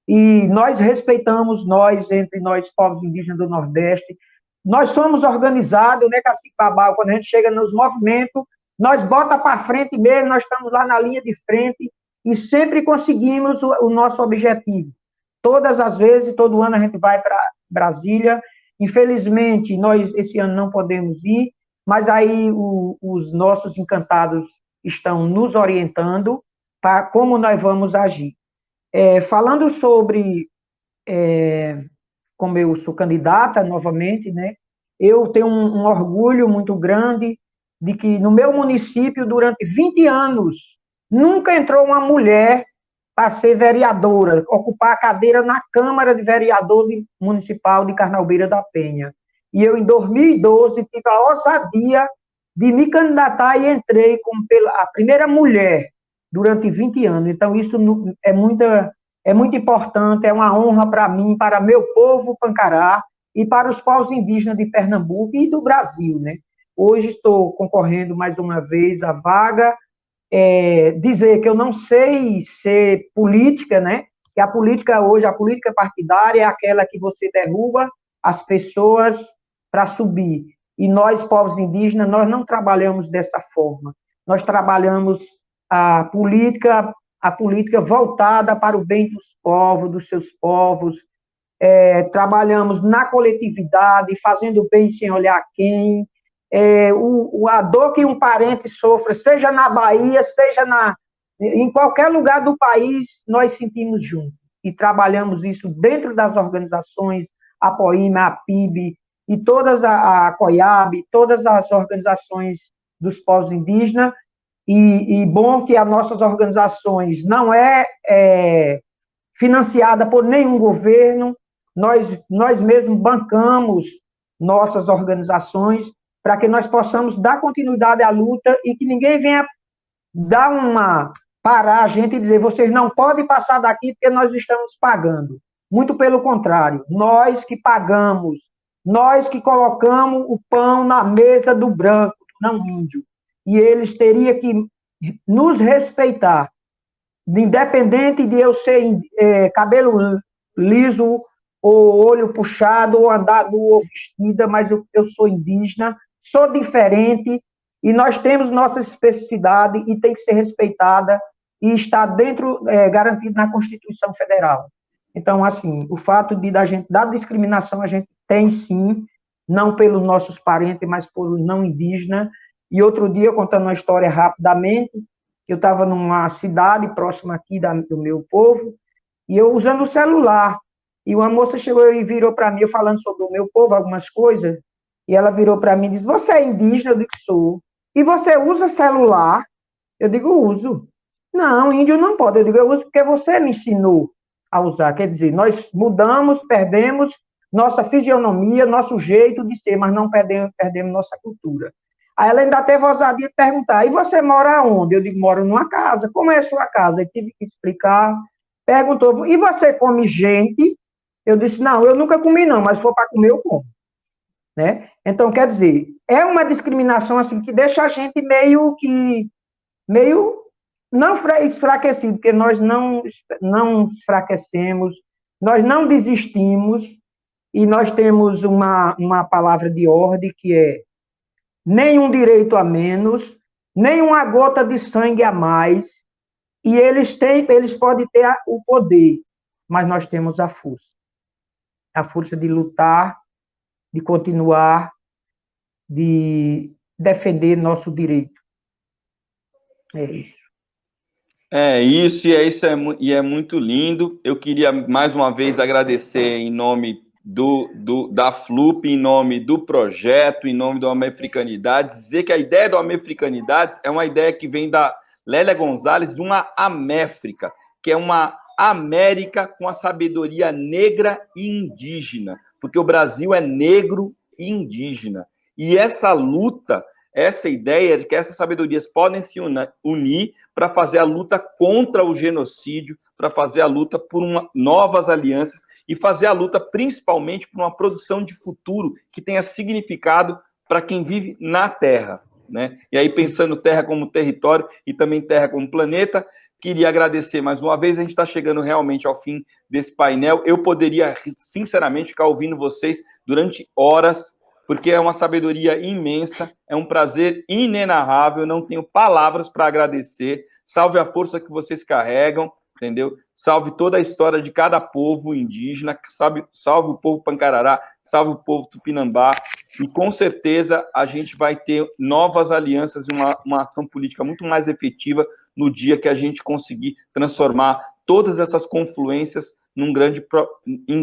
E nós respeitamos, entre nós, povos indígenas do Nordeste, nós somos organizados, né, Cacique Babal, quando a gente chega nos movimentos, nós bota para frente mesmo, nós estamos lá na linha de frente e sempre conseguimos o nosso objetivo. Todas as vezes, todo ano a gente vai para Brasília. Infelizmente, nós esse ano não podemos ir, mas aí os nossos encantados estão nos orientando para como nós vamos agir. Falando sobre como eu sou candidata novamente, né, eu tenho um orgulho muito grande de que no meu município, durante 20 anos, nunca entrou uma mulher para ser vereadora, ocupar a cadeira na Câmara de Vereador Municipal de Carnalbeira da Penha. E eu, em 2012, tive a ousadia de me candidatar e entrei como a primeira mulher durante 20 anos. Então, isso é muito importante, é uma honra para mim, para meu povo Pancará e para os povos indígenas de Pernambuco e do Brasil, né? Hoje estou concorrendo mais uma vez à vaga, dizer que eu não sei ser política, né? Que a política hoje, a política partidária é aquela que você derruba as pessoas para subir. E nós, povos indígenas, nós não trabalhamos dessa forma. Nós trabalhamos a política voltada para o bem dos povos, dos seus povos. Trabalhamos na coletividade, fazendo bem sem olhar quem. A dor que um parente sofre, seja na Bahia, seja em qualquer lugar do país, nós sentimos juntos. E trabalhamos isso dentro das organizações, a POIMA, a PIB, e todas a COIAB, todas as organizações dos povos indígenas. E bom que as nossas organizações não financiada por nenhum governo, nós mesmos bancamos nossas organizações para que nós possamos dar continuidade à luta e que ninguém venha parar a gente e dizer, vocês não podem passar daqui porque nós estamos pagando. Muito pelo contrário, nós que pagamos, nós que colocamos o pão na mesa do branco, não índio. E eles teriam que nos respeitar, independente de eu ser cabelo liso, ou olho puxado, ou andar nu ou vestida, mas eu sou indígena, sou diferente, e nós temos nossa especificidade e tem que ser respeitada e está garantido na Constituição Federal. Então, assim, o fato da discriminação a gente tem sim, não pelos nossos parentes, mas por não indígenas. E outro dia, contando uma história rapidamente, eu estava numa cidade próxima aqui do meu povo, e eu usando o celular, e uma moça chegou e virou para mim, eu falando sobre o meu povo, algumas coisas, e ela virou para mim e disse, você é indígena? Eu digo, sou. E você usa celular? Eu digo, uso. Não, índio não pode. Eu digo, eu uso porque você me ensinou a usar. Quer dizer, nós mudamos, perdemos nossa fisionomia, nosso jeito de ser, mas não perdemos nossa cultura. Aí ela ainda teve a ousadia de perguntar, e você mora onde? Eu digo, moro numa casa. Como é a sua casa? Eu tive que explicar. Perguntou, e você come gente? Eu disse, não, eu nunca comi não, mas se for para comer, eu como. Né? Então, quer dizer, é uma discriminação assim que deixa a gente meio não enfraquecido, porque nós não enfraquecemos, nós não desistimos, e nós temos uma palavra de ordem que é nenhum direito a menos, nem uma gota de sangue a mais, e eles podem ter o poder, mas nós temos a força de lutar, de continuar, de defender nosso direito. É isso. E é muito lindo. Eu queria, mais uma vez, agradecer em nome da FLUP, em nome do projeto, em nome do Amefricanidades, dizer que a ideia do Amefricanidades é uma ideia que vem da Lélia Gonzalez, de uma Améfrica, que é uma América com a sabedoria negra e indígena, porque o Brasil é negro e indígena. E essa luta, essa ideia de que essas sabedorias podem se unir para fazer a luta contra o genocídio, para fazer a luta por novas alianças e fazer a luta principalmente por uma produção de futuro que tenha significado para quem vive na Terra, né? E aí, pensando Terra como território e também Terra como planeta, queria agradecer mais uma vez. A gente está chegando realmente ao fim desse painel. Eu poderia, sinceramente, ficar ouvindo vocês durante horas, porque é uma sabedoria imensa, é um prazer inenarrável, não tenho palavras para agradecer. Salve a força que vocês carregam, entendeu? Salve toda a história de cada povo indígena, salve o povo Pancarará, salve o povo Tupinambá, e com certeza a gente vai ter novas alianças e uma ação política muito mais efetiva no dia que a gente conseguir transformar todas essas confluências em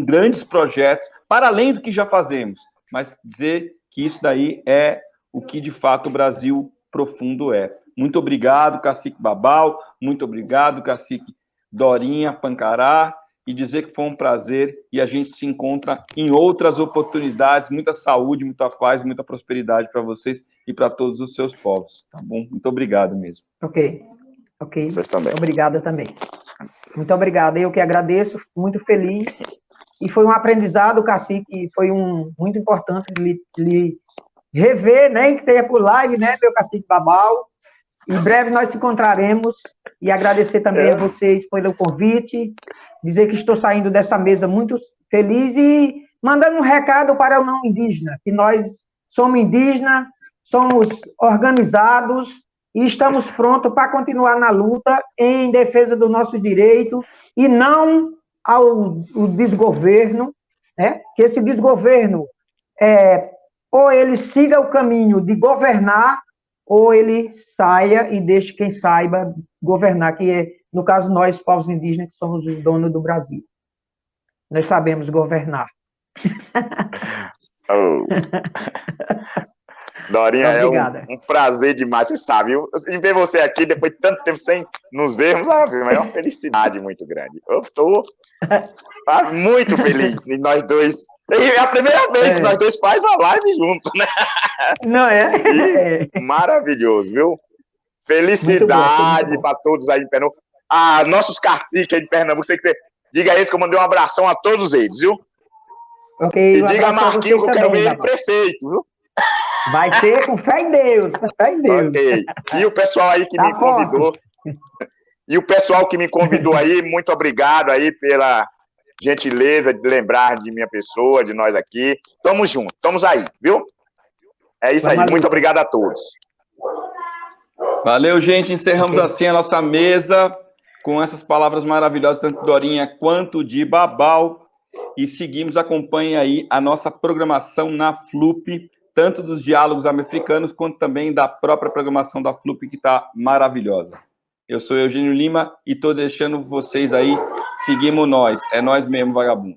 grandes projetos, para além do que já fazemos, mas dizer que isso daí é o que de fato o Brasil profundo é. Muito obrigado, cacique Babal, muito obrigado, cacique Dorinha Pancará, e dizer que foi um prazer e a gente se encontra em outras oportunidades. Muita saúde, muita paz, muita prosperidade para vocês e para todos os seus povos, tá bom? Muito obrigado mesmo. Ok. Vocês também. Obrigada também. Muito obrigada. Eu que agradeço, muito feliz. E foi um aprendizado, cacique, foi muito importante lhe rever, né? Que seja por live, né, meu cacique Babal. Em breve nós nos encontraremos e agradecer também a vocês pelo convite, dizer que estou saindo dessa mesa muito feliz e mandando um recado para o não indígena, que nós somos indígenas, somos organizados e estamos prontos para continuar na luta em defesa do nosso direito e não ao desgoverno, né? Que esse desgoverno ou ele siga o caminho de governar ou ele saia e deixe quem saiba governar, que é, no caso, nós, povos indígenas, que somos os donos do Brasil. Nós sabemos governar. Oh. Dorinha, obrigada. É um prazer demais, você sabe. E ver você aqui, depois de tanto tempo sem nos vermos, é uma felicidade muito grande. Eu estou muito feliz. E nós dois... É a primeira vez que nós dois fazemos uma live juntos, né? Não é? Maravilhoso, viu? Felicidade para todos aí em Pernambuco. Nossos caciques aí de Pernambuco, diga a eles que eu mandei um abração a todos eles, viu? Ok. E diga a Marquinhos que eu quero ver ele prefeito, viu? Vai ser com fé em Deus, com fé em Deus. Ok. E o pessoal aí que me convidou. E o pessoal que me convidou aí, muito obrigado aí pela gentileza de lembrar de minha pessoa, de nós aqui. Tamo junto, estamos aí, viu? É isso aí, muito obrigado a todos. Valeu, gente. Encerramos assim a nossa mesa com essas palavras maravilhosas, tanto de Dorinha quanto de Babal. E seguimos, acompanhem aí a nossa programação na FLUP, tanto dos diálogos africanos, quanto também da própria programação da FLUP, que está maravilhosa. Eu sou Eugênio Lima e estou deixando vocês aí, seguimos nós. É nós mesmo, vagabundo.